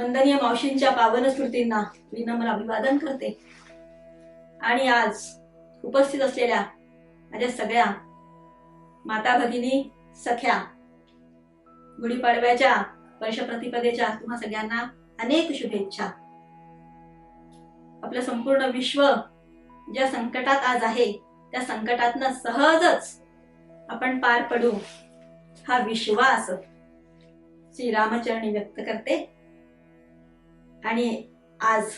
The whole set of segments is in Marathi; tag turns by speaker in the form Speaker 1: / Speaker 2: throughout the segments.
Speaker 1: वंदनीय मावशींच्या पावन स्मृतींना विनम्र अभिवादन करते आणि आज उपस्थित असलेल्या माझ्या सगळ्या माता भगिनी सख्या गुढीपाडव्याच्या वर्षप्रतिपदेच्या तुम्हा सगळ्यांना अनेक शुभेच्छा। आपलं संपूर्ण विश्व ज्या संकटात आज आहे त्या संकटातनं सहजच आपण पार पडू हा विश्वास श्री रामचरणी व्यक्त करते आणि आज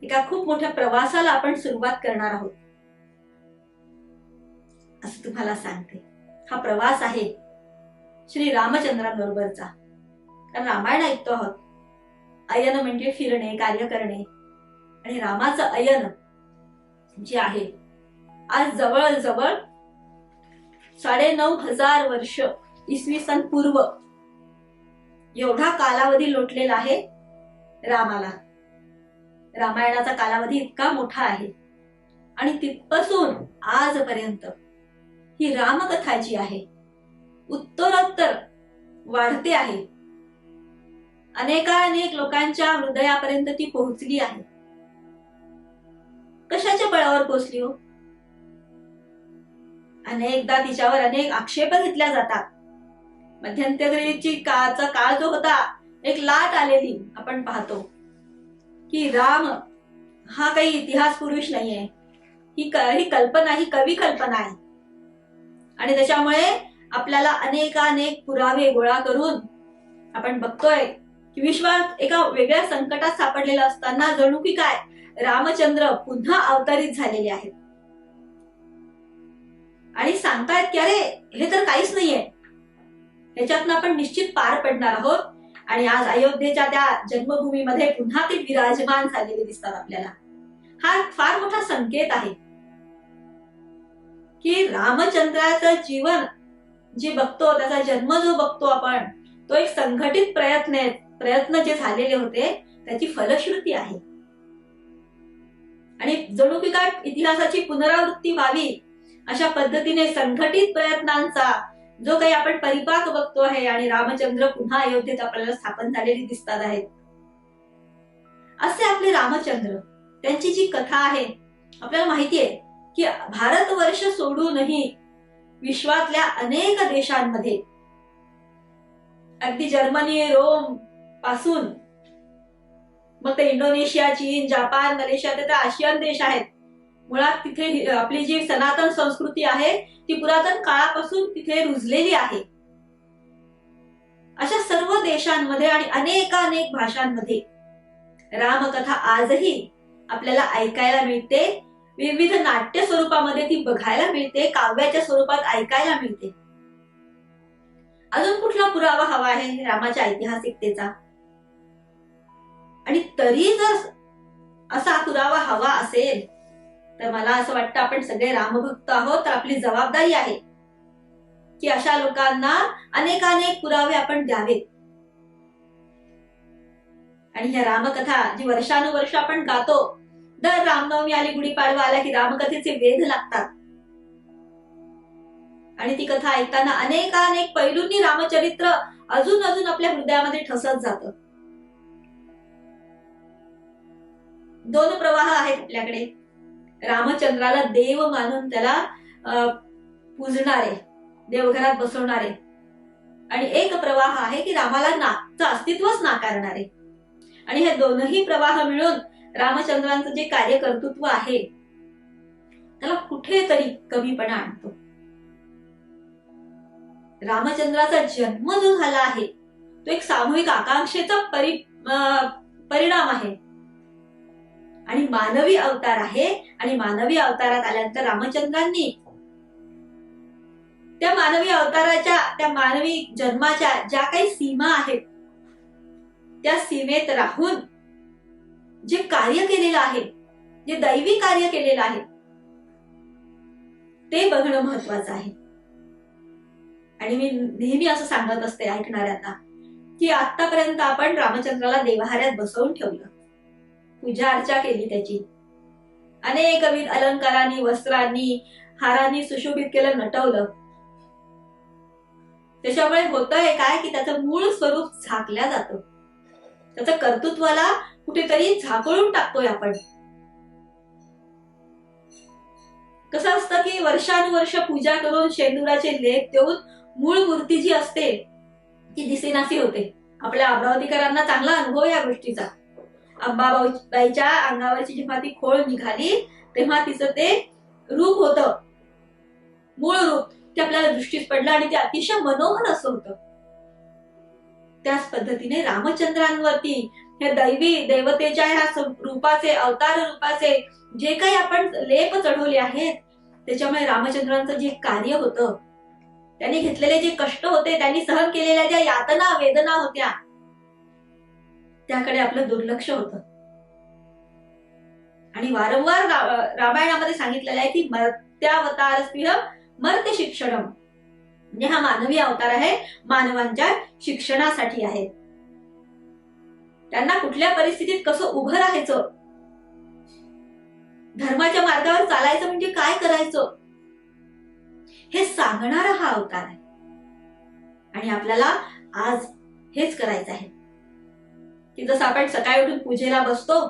Speaker 1: एका खूप मोठ्या प्रवासाला आपण सुरुवात करणार आहोत असं तुम्हाला सांगते। हा प्रवास आहे श्री रामचंद्रांबरोबरचा। कारण रामायण ऐकतो आहोत। अयन म्हणजे फिरणे, कार्य करणे आणि रामाचं अयन जे आहे आज जवळजवळ 9,500 वर्ष इसवी सन पूर्व एवढा कालावधी लोटलेला आहे रामाला। रामायणाचा कालावधी इतका मोठा आहे आणि तिथपासून आजपर्यंत ही रामकथा जी आहे उत्तरोत्तर वाढते आहे। अनेक लोकांच्या हृदयापर्यंत ती पोहोचली आहे। कशाच्या बळावर पोहोचली हो? अनेकदा तिच्यावर अनेक आक्षेप घेतल्या जातात। मध्यंतरीची काळ जो होता एक लाट आलेली आपण पाहतो की राम हा काही इतिहास पुरुष नाहीये, ही कल्पना, ही कवी कल्पना आहे। आणि त्याच्यामुळे आपल्याला अनेक पुरावे गोळा करून आपण बघतोय की विश्वात एका वेगळ्या संकटात सापडलेला असताना जणू की काय रामचंद्र पुन्हा अवतरित झालेले आहेत आणि सांगतायत की अरे हे तर काहीच नाहीये, ह्याच्यातनं आपण निश्चित पार पडणार आहोत। आणि आज अयोध्येच्या त्या जन्मभूमीमध्ये पुन्हा ते विराजमान झालेले दिसतात आपल्याला। हा फार मोठा संकेत आहे की रामचंद्राचं जीवन जे बघतो, त्याचा जन्म जो बघतो आपण, तो एक संघटित प्रयत्न जे झालेले होते त्याची फलश्रुती आहे। आणि जणू की काय इतिहासाची पुनरावृत्ती व्हावी अशा पद्धतीने संघटित प्रयत्नांचा जो काही आपण परिपाक बघतो आहे आणि रामचंद्र पुन्हा अयोध्येत आपल्याला स्थापन झालेली दिसतात आहेत। असे आपले रामचंद्र, त्यांची जी कथा आहे आपल्याला माहितीये की भारतवर्ष सोडूनही विश्वातल्या अनेक देशांमध्ये, अगदी जर्मनी, रोम पासून मग ते इंडोनेशिया, चीन, जपान, मलेशिया, ते आशियन देश आहेत। मुळात तिथे आपली जी सनातन संस्कृती आहे ती पुरातन काळापासून तिथे रुजलेली आहे। अशा सर्व देशांमध्ये आणि अनेक भाषांमध्ये रामकथा आजही आपल्याला ऐकायला मिळते। विविध नाट्य स्वरूपामध्ये ती बघायला मिळते, काव्याच्या स्वरूपात ऐकायला मिळते। अजून कुठला पुरावा हवा आहे रामाच्या ऐतिहासिकतेचा? आणि तरी जर असा पुरावा हवा असेल तर मला असं वाटतं आपण सगळे रामभक्त आहोत, तर आपली जबाबदारी आहे की अशा लोकांना अनेक पुरावे आपण द्यावेत। आणि ह्या रामकथा जी वर्षानुवर्ष आपण गातो, दर रामनवमी आली, गुढीपाडवा आला की रामकथेचे वेध लागतात आणि ती कथा ऐकताना अनेक पैलूंनी रामचरित्र अजून आपल्या हृदयामध्ये ठसत जातं। 2 प्रवाह आहेत आपल्याकडे। रामचंद्राला देव मानून त्याला पूजणारे, देवघरात बसवणारे, आणि एक प्रवाह आहे की रामाला अस्तित्वच नाकारणारे। आणि हे दोनही प्रवाह मिळून रामचंद्रांचं जे कार्यकर्तृत्व आहे त्याला कुठेतरी कमीपणा आणतो। रामचंद्राचा जन्म जो झाला आहे तो एक सामूहिक आकांक्षेचा परिणाम आहे आणि मानवी अवतार आहे। आणि मानवी अवतारात आल्यानंतर रामचंद्रांनी त्या मानवी अवताराच्या, त्या मानवी जन्माच्या ज्या काही सीमा आहेत त्या सीमेत राहून जे कार्य केलेलं आहे, जे दैवी कार्य केलेलं आहे ते बघणं महत्वाचं आहे। आणि मी नेहमी असं सांगत असते ऐकणाऱ्यांना की आतापर्यंत आपण रामचंद्राला देवाहाऱ्यात बसवून ठेवलं, पूजा अर्चा केली, त्याची अनेकविध अलंकारांनी, वस्त्रांनी, हारांनी सुशोभित केलं, नटवलं। त्याच्यामुळे होतंय काय की त्याचं मूळ स्वरूप झाकल्या जातं। त्याचं कर्तृत्वाला कुठेतरी झाकळून टाकतोय आपण. कसं असतं की वर्षानुवर्ष पूजा करून शेंदुराचे लेप देऊन मूळ मूर्ती जी असते ती दिसेनासी होते. आपल्या अमरावतीकरांना चांगला अनुभव या गोष्टीचा. अंबाबाईच्या अंगावरची जेव्हा ती खोळ निघाली तेव्हा तिचं ते रूप होतं, मूळ रूप ते आपल्याला दृष्टीस पडलं आणि ते अतिशय मनोहर असं होतं. त्याच पद्धतीने रामचंद्रांवरती हे दैवी देवतेच्या ह्या रूपाचे, अवतार रूपाचे जे काही आपण लेप चढवले आहेत त्याच्यामुळे रामचंद्रांचं जे कार्य होतं, त्यांनी घेतलेले जे कष्ट होते, त्यांनी सहन केलेल्या ज्या यातना वेदना होत्या त्याकडे आपलं दुर्लक्ष होतं. आणि वारंवार रामायणामध्ये सांगितलेलं आहे की मर्त्यावतार मर्त्य शिक्षणम, म्हणजे हा मानवी अवतार आहे, मानवांच्या शिक्षणासाठी आहे. त्यांना कुठल्या परिस्थितीत कसं उभं राहायचं, धर्माच्या मार्गावर चालायचं म्हणजे काय करायचं हे सांगणारा हा अवतार आहे. आणि आपल्याला आज हेच करायचं आहे की जसं आपण सकाळी उठून पूजेला बसतो,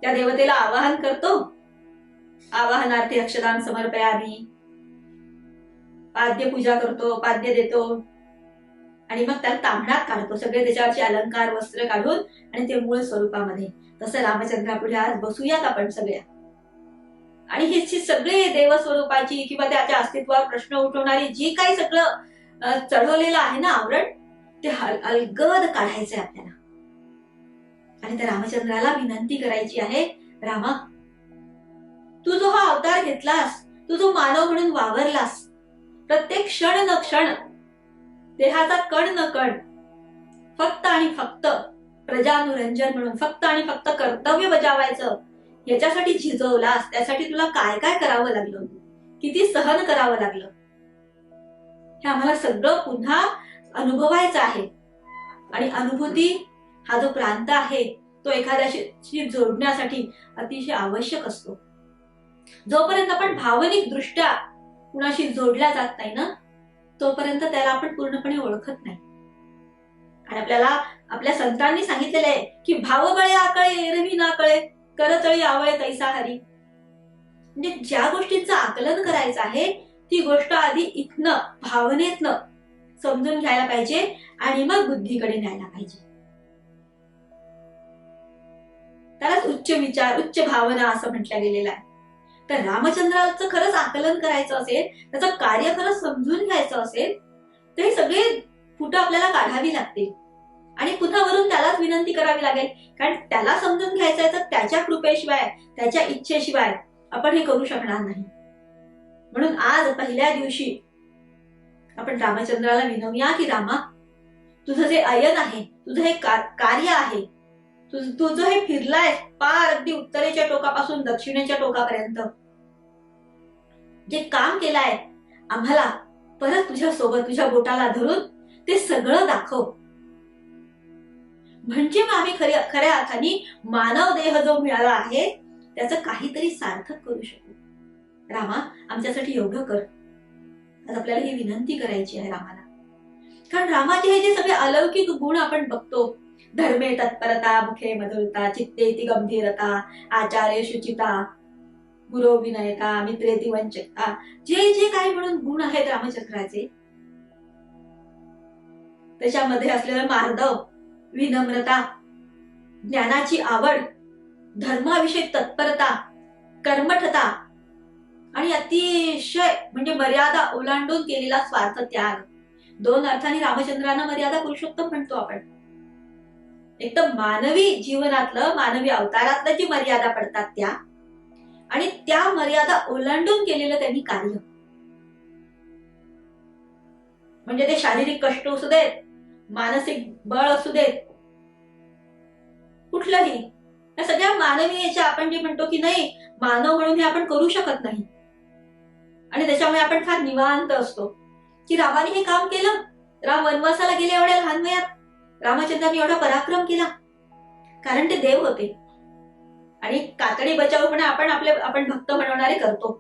Speaker 1: त्या देवतेला आवाहन करतो, आवाहनार्थी अक्षदान समर्पयामी, पाद्य पूजा करतो, पाद्य देतो आणि मग त्याला तांबडात काढतो, सगळे त्याच्यावरचे अलंकार वस्त्र काढून आणि ते मूळ स्वरूपामध्ये. तसं रामचंद्रापुढे आज बसूयात आपण सगळ्या आणि ही सगळे देवस्वरूपाची किंवा त्याच्या अस्तित्वावर प्रश्न उठवणारी जी काही सगळं चढवलेलं आहे ना आवरण, ते अलगद काढायचंय आपल्याला. आणि त्या रामचंद्राला विनंती करायची आहे, रामा तू जो हा अवतार घेतलास, तू जो मानव म्हणून वावरलास, प्रत्येक क्षण न क्षण, देहाचा कण न कण फक्त आणि फक्त प्रजानुरंजन म्हणून, फक्त आणि फक्त कर्तव्य बजावायचं याच्यासाठी झिजवलास. त्यासाठी तुला काय काय करावं लागलं, किती सहन करावं लागलं, हे आम्हाला सगळं पुन्हा अनुभवायचं आहे. आणि अनुभूती हा जो प्रांत आहे तो एखाद्याशी जोडण्यासाठी अतिशय आवश्यक असतो. जोपर्यंत आपण भावनिक दृष्ट्या कुणाशी जोडल्या जात नाही ना, तोपर्यंत त्याला आपण पूर्णपणे ओळखत नाही. आणि आपल्याला आपल्या संतांनी सांगितलेलं आहे की भावबळे आकळे एरवी ना कळे, करतळी आवळे तैसा हरी. म्हणजे ज्या गोष्टींचं आकलन करायचं आहे ती गोष्ट आधी इथनं, भावनेतनं समजून घ्यायला पाहिजे आणि मग बुद्धीकडे न्यायला पाहिजे. त्यालाच उच्च विचार, उच्च भावना असं म्हटलं गेलेलं आहे. तर रामचंद्राचं खरंच आकलन करायचं असेल, त्याचं कार्य खरंच समजून घ्यायचं असेल तर हे सगळे फुटं आपल्याला काढावी लागतील आणि पुन्हा वरून त्यालाच विनंती करावी लागेल. कारण त्याला समजून घ्यायचं आहे तर त्याच्या कृपेशिवाय, त्याच्या इच्छेशिवाय आपण हे करू शकणार नाही. म्हणून आज पहिल्या दिवशी आपण रामचंद्राला विनवूया की रामा, तुझं जे अयन आहे, तुझं हे कार्य आहे, तुझं हे फिरलाय पार अगदी उत्तरेच्या टोकापासून दक्षिणेच्या टोकापर्यंत, जे काम केलंय आम्हाला परत तुझ्या सोबत, तुझ्या बोटाला धरून ते सगळं दाखव, म्हणजे मग आम्ही खऱ्या अर्थाने मानव देह जो मिळाला आहे त्याचं काहीतरी सार्थक करू शकू. रामा आमच्यासाठी एवढं कर. आज आपल्याला ही विनंती करायची आहे रामाला. कारण रामाचे हे जे सगळे अलौकिक गुण आपण बघतो, धर्मे तत्परता, मुखे मधुरता, चित्तेती गंभीरता, आचार्य शुचिता, गुरु विनयता, मित्रेती वंचकता, जे जे काही म्हणून गुण आहेत रामचंद्राचे, त्याच्यामध्ये असलेलं मार्दव, विनम्रता, ज्ञानाची आवड, धर्माविषयी तत्परता, कर्मठता आणि अतिशय म्हणजे मर्यादा ओलांडून केलेला स्वार्थ त्याग. दोन अर्थाने रामचंद्रांना मर्यादा पुरुषोत्तम म्हणतो आपण. एक तर मानवी जीवनातलं, मानवी अवतारातलं जी मर्यादा पडतात त्या, आणि त्या मर्यादा ओलांडून केलेलं त्यांनी कार्य. म्हणजे ते शारीरिक कष्ट असू देत, मानसिक बळ असू देत, कुठलंही, या सगळ्या मानवी याच्या आपण जे म्हणतो की नाही मानव म्हणून हे आपण करू शकत नाही. आणि त्याच्यामुळे आपण फार निवांत असतो की रामाने हे काम केलं, राम वनवासाला गेले एवढ्या लहान वयात, रामचंद्रांनी एवढा पराक्रम केला, कारण ते देव होते. आणि कातडी बचावपणा आपण भक्त बनवणारे करतो,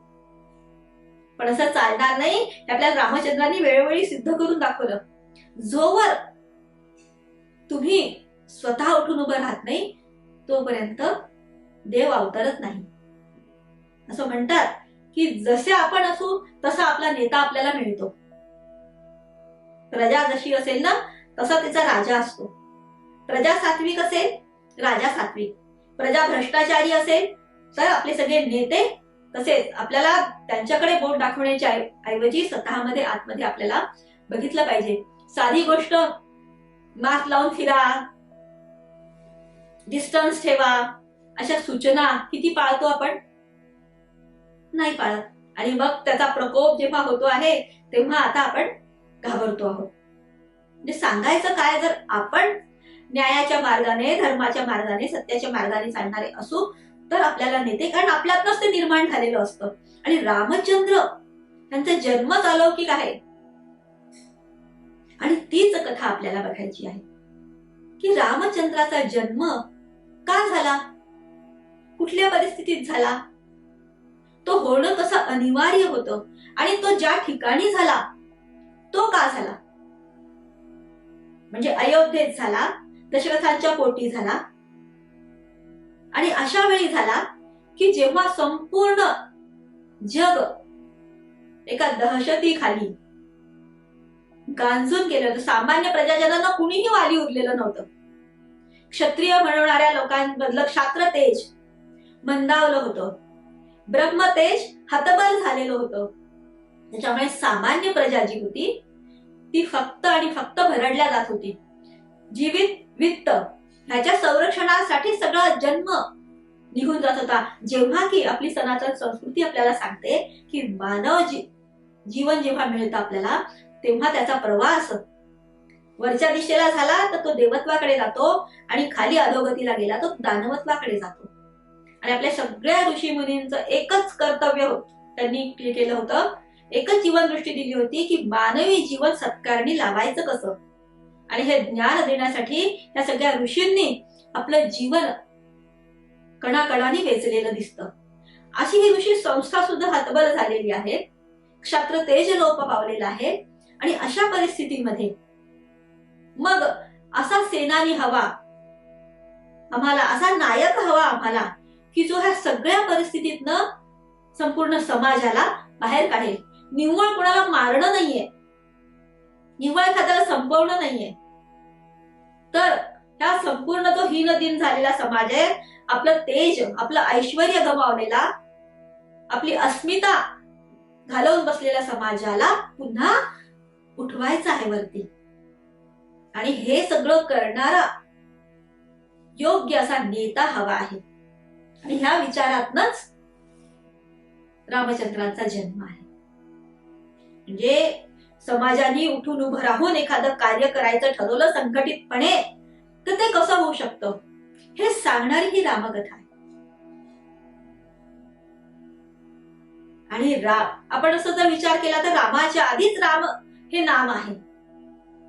Speaker 1: पण असं चालणार नाही. आपल्याला रामचंद्रांनी वेळोवेळी सिद्ध करून दाखवलं. जोवर तुम्ही स्वतः उठून उभं राहत नाही तोपर्यंत देव अवतरत नाही. असं म्हणतात की जसे आपण असू तसा आपला नेता आपल्याला मिळतो. प्रजा जशी असेल ना तसा तिचा राजा असतो. प्रजा सात्विक असेल राजा सात्विक, प्रजा भ्रष्टाचारी असेल तर आपले सगळे नेते तसेच. आपल्याला त्यांच्याकडे बोट दाखवण्याच्या ऐवजी स्वतःमध्ये आतमध्ये आपल्याला बघितलं पाहिजे. साधी गोष्ट, मास्क लावून फिरा, डिस्टन्स ठेवा, अशा सूचना किती पाळतो आपण? नाही पाळत. आणि मग त्याचा प्रकोप जेव्हा होतो आहे तेव्हा आता आपण घाबरतो आहोत. म्हणजे सांगायचं काय, जर आपण न्यायाच्या मार्गाने, धर्माच्या मार्गाने, सत्याच्या मार्गाने चालणारे असू तर आपल्याला नेते, कारण आपल्यातच ते निर्माण झालेलं असतं. आणि रामचंद्र यांचा जन्मच अलौकिक आहे. आणि तीच कथा आपल्याला बघायची आहे की रामचंद्राचा जन्म का झाला, कुठल्या परिस्थितीत झाला, तो होणं कसं अनिवार्य होतं, आणि तो ज्या ठिकाणी झाला तो का झाला. म्हणजे अयोध्येत झाला, दशरथांच्या पोटी झाला, आणि अशा वेळी झाला की जेव्हा संपूर्ण जग एका दहशतीखाली गांजून गेलं होतं. सामान्य प्रजाजनांना कुणीही वाली उरलेलं नव्हतं. क्षत्रिय म्हणणाऱ्या लोकांमधलं क्षात्र तेज मंदावलं होतं, ब्रह्मतेज हतबल झालेलं होतं. त्याच्यामुळे सामान्य प्रजा जी होती ती फक्त आणि फक्त भरडल्या जात होती. जीवित वित्त ह्याच्या संरक्षणासाठी सगळा जन्म निघून जात होता. जेव्हा की आपली सनातन संस्कृती आपल्याला सांगते की मानव जीवन जेव्हा मिळतं आपल्याला तेव्हा त्याचा प्रवास वरच्या दिशेला झाला तर तो देवत्वाकडे जातो, आणि खाली अधोगतीला गेला तो दानवत्वाकडे जातो. आणि आपल्या सगळ्या ऋषी मुनींचं एकच कर्तव्य त्यांनी केलं होतं, एकच जीवन दृष्टी दिली होती की मानवी जीवन सत्कारणी लावायचं कसं. आणि हे ज्ञान देण्यासाठी या सगळ्या ऋषींनी आपलं जीवन कणाकणाने वेचलेलं दिसतं. अशी ही ऋषी संस्था सुद्धा हतबल झालेली आहे, क्षात्र तेज लोप पावलेला आहे. आणि अशा परिस्थितीमध्ये मग असा सेनानी हवा आम्हाला, असा नायक हवा आम्हाला की जो ह्या सगळ्या परिस्थितीतनं संपूर्ण समाजाला बाहेर काढेल. निव्वळ कोणाला मारणं नाहीये, निव्वळ एखाद्याला संपवणं नाहीये, तर ह्या संपूर्ण जो हीनदीन झालेला समाज आहे, आपलं तेज, आपलं ऐश्वर्य गमावलेला, आपली अस्मिता घालवून बसलेल्या समाजाला पुन्हा उठवायचं आहे वरती. आणि हे सगळं करणारा योग्य असा नेता हवा आहे. आणि ह्या विचारातनच रामचंद्रांचा जन्म आहे. म्हणजे समाजाने उठून उभं राहून एखादं कार्य करायचं ठरवलं संघटितपणे तर ते कसं होऊ शकतं हे सांगणारी ही रामकथा आहे. आणि आपण असं जर विचार केला तर रामाच्या आधीच राम हे नाम आहे.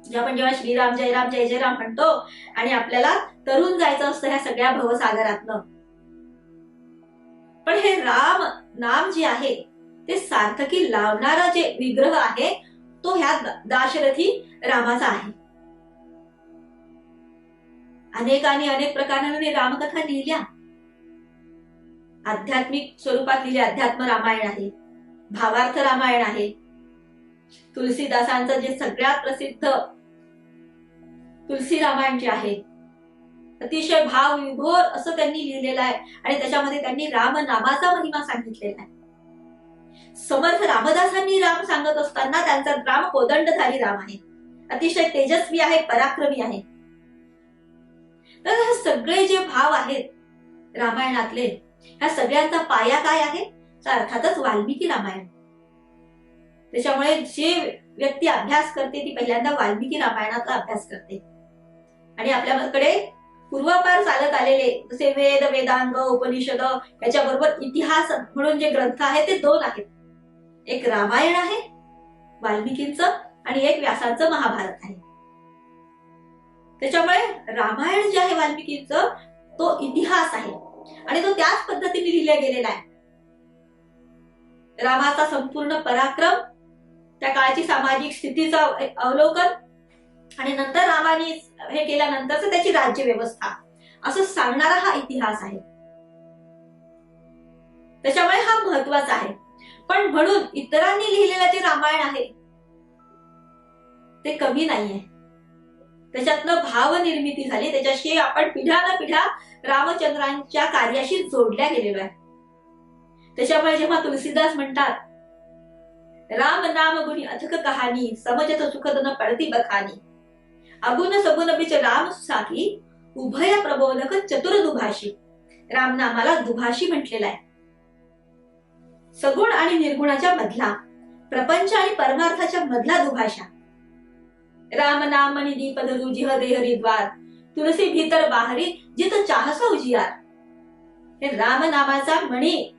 Speaker 1: आपण जेव्हा श्रीराम जय राम जय जय राम म्हणतो आणि आपल्याला तरुण जायचं असतं ह्या सगळ्या भवसागरातनं, पण हे राम नाम जे आहे ते सार्थकी लावणारा जे विग्रह आहे तो ह्या दाशरथी रामाचा आहे. अनेकांनी अनेक प्रकाराने रामकथा लिहिल्या, आध्यात्मिक स्वरूपात लिहिल्या. अध्यात्म रामायण आहे, भावार्थ रामायण आहे, तुलसीदासांचं जे सगळ्यात प्रसिद्ध तुलसी रामायण जे आहे अतिशय भाव विभोर असं त्यांनी लिहिलेलं आहे. आणि त्याच्यामध्ये त्यांनी राम नामाचा महिमा सांगितलेला आहे. समर्थ रामदासांनी राम सांगत असताना त्यांचा राम कोदंडधारी राम आहे, अतिशय तेजस्वी आहे, पराक्रमी आहे. तर हे सगळे जे भाव आहेत रामायणातले, ह्या सगळ्यांचा पाया काय आहे तर अर्थातच वाल्मिकी रामायण. त्याच्यामुळे जे व्यक्ती अभ्यास करते ती पहिल्यांदा वाल्मिकी रामायणाचा अभ्यास करते. आणि आपल्याकडे पूर्वापार चालत आलेले जसे वेद, वेदांग, उपनिषद याच्याबरोबर इतिहास म्हणून जे ग्रंथ आहेत ते दोन आहेत. एक रामायण आहे वाल्मिकींचं आणि एक व्यासांचं महाभारत आहे. त्याच्यामुळे रामायण जे आहे वाल्मिकींचं तो इतिहास आहे आणि तो त्याच पद्धतीने लिहिला गेलेला आहे. रामाचा संपूर्ण पराक्रम, त्या काळची सामाजिक स्थितीचं अवलोकन, आणि नंतर रामाने हे केल्यानंतरच त्याची राज्य व्यवस्था, असं सांगणारा हा इतिहास आहे. त्याच्यामुळे हा महत्वाचा आहे. पण म्हणून इतरांनी लिहिलेलं जे रामायण आहे ते कमी नाहीये. त्याच्यातनं भावनिर्मिती झाली, त्याच्याशी आपण पिढ्यानपिढ्या रामचंद्रांच्या कार्याशी जोडल्या गेलेलो आहे. त्याच्यामुळे जेव्हा तुलसीदास म्हणतात, राम नाम गुणी अथक कहाणी, समजत सुखदन पडती बखानी, अगुण सगुण बिच राम साखी, उभय प्रबोधक चतुर दुभाषी. राम नामाला दुभाषी म्हटलेला आहे. सगुण आणि निर्गुणाच्या मधला, प्रपंच आणि परमार्थाच्या मधला दुभाषा. राम नाम निधी पदरू जिह देहरी द्वार, तुलसी भीतर बाहरी जित चाहस उजियार. हे राम नामाचा मणी,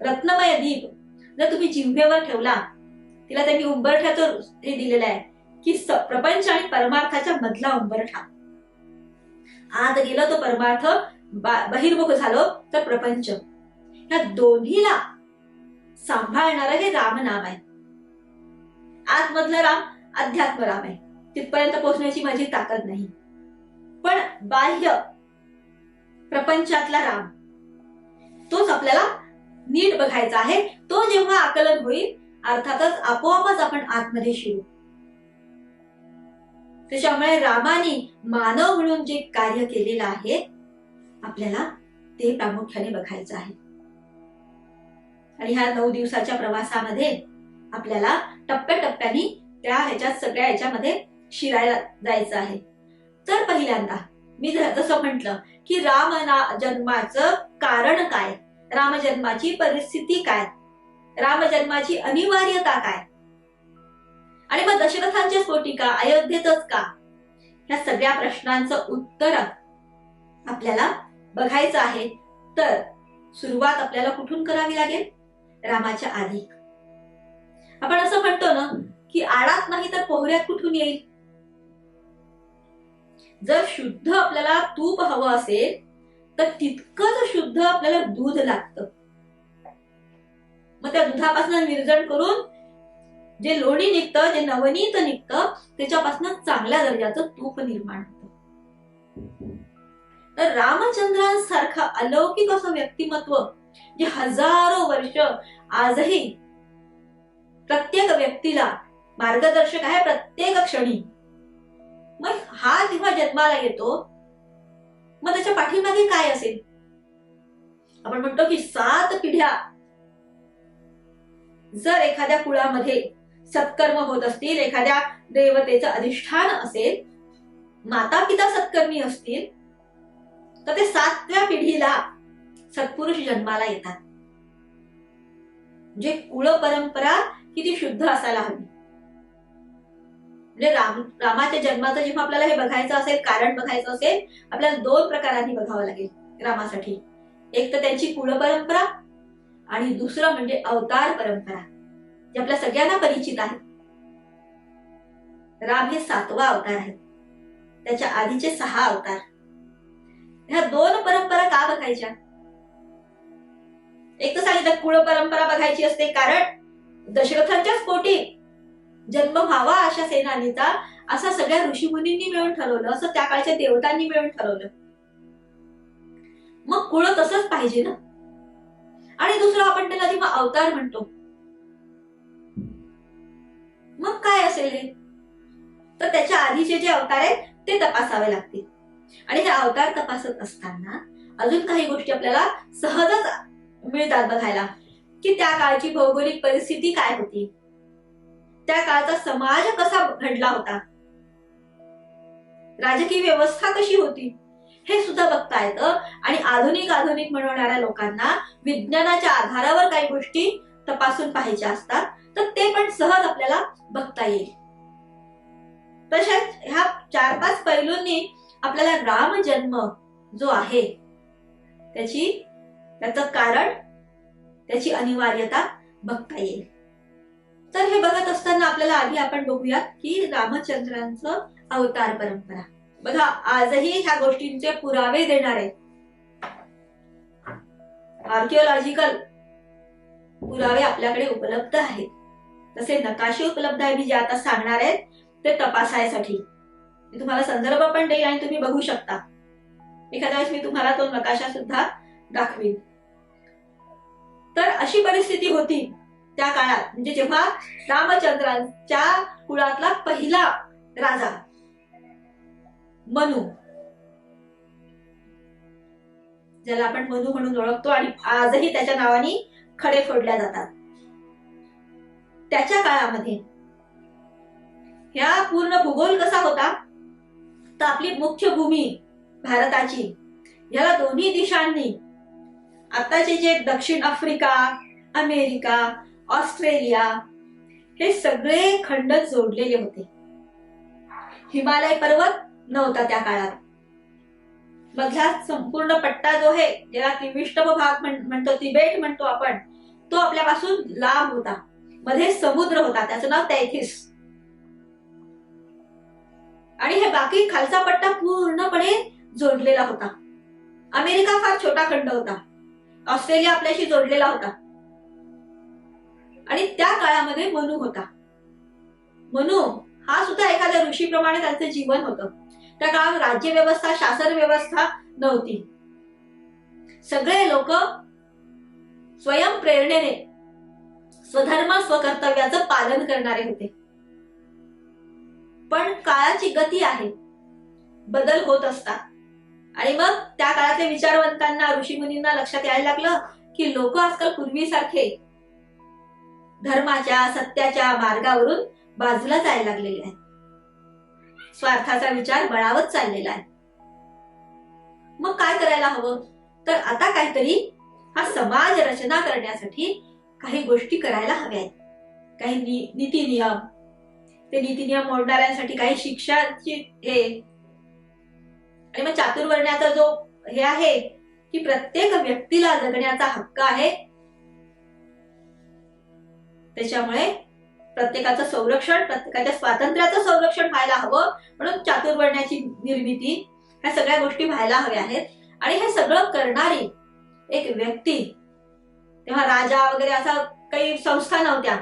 Speaker 1: रत्नमय दीप जर तुम्ही जिव्हेवर ठेवला, तिला त्यांनी उंबरठ्याचं हे दिलेलं आहे की प्रपंच आणि परमार्थाच्या मधला उंबरठा. आत गेलो तो परमार्थ, बहिर्मुख झालो तर प्रपंच. या दोन्हीला सांभाळणारं हे राम नाम आहे. आतमधला राम अध्यात्म राम आहे, तिथपर्यंत पोहोचण्याची माझी ताकद नाही. पण बाह्य प्रपंचातला राम तोच आपल्याला नीट बघायचा आहे. तो जेव्हा आकलन होईल, अर्थातच आपोआपच आपण आतमध्ये शिरू. त्याच्यामुळे रामाने मानव म्हणून जे कार्य केलेलं आहे आपल्याला ते प्रामुख्याने बघायचं आहे. आणि ह्या 9 दिवसाच्या प्रवासामध्ये आपल्याला टप्प्याटप्प्याने त्या ह्याच्यात सगळ्या ह्याच्यामध्ये शिरायला जायचं आहे. तर पहिल्यांदा मी जसं म्हटलं की राम जन्माचं कारण काय, राम जन्माची परिस्थिती काय, राम जन्माची अनिवार्यता काय, आणि मग दशरथांच्या पोटी का, अयोध्येतच का, ह्या सगळ्या प्रश्नांचं उत्तर आपल्याला बघायचं आहे. तर सुरुवात आपल्याला कुठून करावी लागेल? रामाच्या आधी. आपण असं म्हणतो ना की आडात नाही तर पोहऱ्यात कुठून येईल. जर शुद्ध आपल्याला तूप हवं असेल तर तितकंच शुद्ध आपल्याला दूध लागतं. मग त्या दुधापासून निर्जन करून जे लोणी निघतं, जे नवनीत निघतं, त्याच्यापासून चांगल्या दर्जाचं तूप निर्माण होतं. तर रामचंद्रांसारखं अलौकिक असं व्यक्तिमत्व जे हजारो वर्ष आजही प्रत्येक व्यक्तीला मार्गदर्शक आहे, प्रत्येक क्षणी. मग हा जेव्हा जन्माला येतो, मग त्याच्या पाठीमागे काय असेल? आपण म्हणतो की 7 पिढ्या जर एखाद्या कुळामध्ये सत्कर्म होत असतील, एखाद्या देवतेचं अधिष्ठान असेल, माता पिता सत्कर्मी असतील, तर ते 7व्या पिढीला सत्पुरुष जन्माला येतात. म्हणजे कुळ परंपरा किती शुद्ध असायला हवी. म्हणजे रामाच्या जन्माचं जेव्हा आपल्याला हे बघायचं असेल, कारण बघायचं असेल, आपल्याला 2 प्रकारांनी बघावं लागेल रामासाठी. एक तर त्यांची कुळ परंपरा आणि दुसरं म्हणजे अवतार परंपरा, जे आपल्या सगळ्यांना परिचित आहे. राम हे 7वा अवतार आहे, त्याच्या आधीचे 6 अवतार. ह्या 2 परंपरा का बघायच्या? एक तर सांगितलं कुळ परंपरा बघायची असते, कारण दशरथांच्याच पोटी जन्म व्हावा अशा सेनानीचा असा सगळ्या ऋषीमुनींनी मिळून ठरवलं, असं त्या काळच्या देवतांनी मिळून ठरवलं. मग कुळ तसंच पाहिजे ना. आणि दुसरं आपण त्याला जेव्हा अवतार म्हणतो, मग काय असेल हे? तर त्याच्या आधीचे जे अवतार आहेत ते तपासावे लागतील. आणि हे अवतार तपासत असताना अजून काही गोष्टी आपल्याला सहजच मिळतात बघायला, की त्या काळची भौगोलिक परिस्थिती काय होती, त्या काळचा समाज कसा घडला होता, राजकीय व्यवस्था कशी होती, हे सुद्धा बघता येतं. आणि आधुनिक म्हणणाऱ्या लोकांना विज्ञानाच्या आधारावर काही गोष्टी तपासून पाहायच्या असतात, तर ते पण सहज आपल्याला बघता येईल. तशाच ह्या 4-5 पैलूंनी आपल्याला राम जन्म जो आहे त्याचं कारण, त्याची अनिवार्यता बघता येईल. तर हे बघत असताना आपल्याला आधी आपण बघूया की रामचंद्रांचं अवतार परंपरा. बघा, आजही ह्या गोष्टींचे पुरावे देणारे आर्किओलॉजिकल पुरावे आपल्याकडे उपलब्ध आहेत. तसे नकाशे उपलब्ध आहे, मी जे आता सांगणार आहेत ते तपासायसाठी. मी तुम्हाला संदर्भ पण देईल आणि तुम्ही बघू शकता. एखाद्या वेळेस मी तुम्हाला तो नकाशा सुद्धा दाखवीन. तर अशी परिस्थिती होती त्या काळात, म्हणजे जेव्हा रामचंद्रांच्या कुळातला पहिला राजा मनू, ज्याला आपण मनू म्हणून ओळखतो आणि आजही त्याच्या नावाने खडे फोडल्या जातात, त्याच्या काळामध्ये ह्या पूर्ण भूगोल कसा होता, तर आपली मुख्य भूमी भारताची, याला दोन्ही दिशांनी आताचे जे दक्षिण आफ्रिका, अमेरिका, ऑस्ट्रेलिया हे सगळे खंड जोडलेले होते. हिमालय पर्वत नव्हता त्या काळात. मधला संपूर्ण पट्टा जो आहे, ज्याला त्रिविष्टभ भाग म्हणतो, तिबेट म्हणतो आपण, तो आपल्यापासून लांब होता. मध्ये समुद्र होता, त्याचं नाव तैथिस. आणि हे बाकी खालचा पट्टा पूर्णपणे जोडलेला होता. अमेरिका फार छोटा खंड होता. ऑस्ट्रेलिया आपल्याशी जोडलेला होता. आणि त्या काळामध्ये मनू होता. मनू हा सुद्धा एखाद्या ऋषीप्रमाणे त्यांचं जीवन होतं. त्या काळात राज्य व्यवस्था, शासन व्यवस्था नव्हती. सगळे लोक स्वयंप्रेरणेने स्वधर्म स्वकर्तव्याचं पालन करणारे होते. पण काळाची गती आहे, बदल होत असतात. आणि मग त्या काळातल्या विचारवंतांना, ऋषीमुनींना लक्षात यायला लागलं की लोक आजकाल पूर्वीसारखे धर्माच्या, सत्याच्या मार्गावरून बाजूला जायला लागलेले आहेत. स्वार्थाचा विचार बळावत चाललेला आहे. मग काय करायला हवं? तर आता काहीतरी हा समाज रचना करण्यासाठी काही गोष्टी करायला हव्यात. काही नीती नियम, ते नीती नियम मोडणाऱ्यांसाठी काही शिक्षाची हे. आणि मग चातुर्वर्ण्याचा जो हे आहे की प्रत्येक व्यक्तीला जगण्याचा हक्क आहे, त्याच्यामुळे प्रत्येकाचं संरक्षण, प्रत्येकाच्या स्वातंत्र्याचं संरक्षण व्हायला हवं. म्हणून चातुर्वर्ण्याची निर्मिती, ह्या सगळ्या गोष्टी व्हायला हव्या आहेत. आणि हे सगळं करणारी एक व्यक्ती, तेव्हा राजा वगैरे असा काही संस्था नव्हत्या,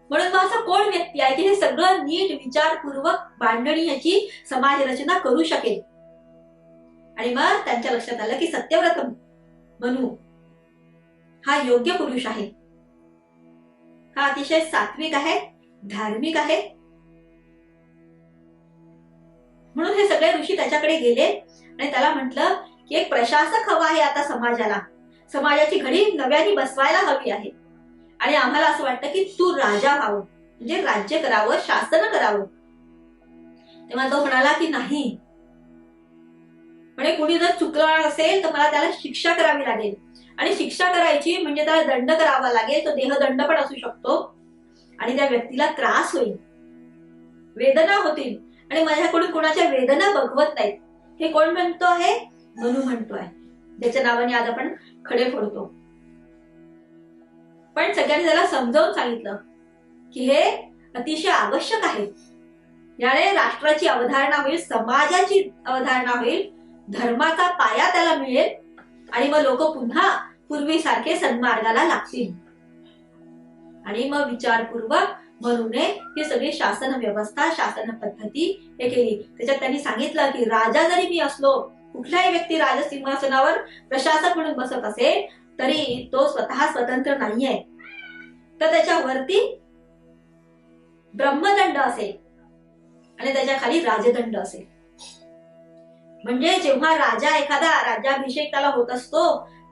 Speaker 1: म्हणून मग असं कोण व्यक्ती आहे की हे सगळं नीट विचारपूर्वक मांडणी याची समाज रचना करू शकेल. आणि मग त्यांच्या लक्षात आलं की सत्यव्रत मनू हा योग्य पुरुष आहे. हा अतिशय सात्विक आहे, धार्मिक आहे. म्हणून हे सगळे ऋषी त्याच्याकडे गेले आणि त्याला म्हटलं की एक प्रशासक हवा आहे आता समाजाला. समाजाची घडी नव्याने बसवायला हवी आहे. आणि आम्हाला असं वाटतं की तू राजा व्हावं, म्हणजे राज्य करावं, शासन करावं. तेव्हा तो म्हणाला की नाही, म्हणजे कुणी जर चुकलं असेल तर मला त्याला शिक्षा करावी लागेल. आणि शिक्षा करायची म्हणजे त्याला दंड करावा लागेल. तो देहदंड पण असू शकतो. आणि त्या व्यक्तीला त्रास होईल, वेदना होतील. आणि माझ्याकडून कोणाच्या वेदना बघवत नाहीत. हे कोण म्हणतो आहे? मनू म्हणतो आहे, ज्याच्या नावाने आज आपण खडे फोडतो. पण सगळ्यांनी त्याला समजावून सांगितलं की हे अतिशय आवश्यक आहे. याने राष्ट्राची अवधारणा होईल, समाजाची अवधारणा होईल, धर्माचा पाया त्याला मिळेल. आणि मग लोक पुन्हा पूर्वीसारखे सन्मार्गाला लागतील. आणि मग विचारपूर्वक मनूने ही सगळी शासन व्यवस्था, शासन पद्धती हे केली. त्याच्यात त्यांनी सांगितलं की राजा जरी मी असलो, कुठलाही व्यक्ती राजसिंहासनावर प्रशासक म्हणून बसत असेल तरी तो स्वतः स्वतंत्र नाहीये. तर त्याच्यावरती ब्रह्मदंड असेल आणि त्याच्या खाली राजदंड असेल. म्हणजे जेव्हा राजा एखादा राज्याभिषेक त्याला होत असतो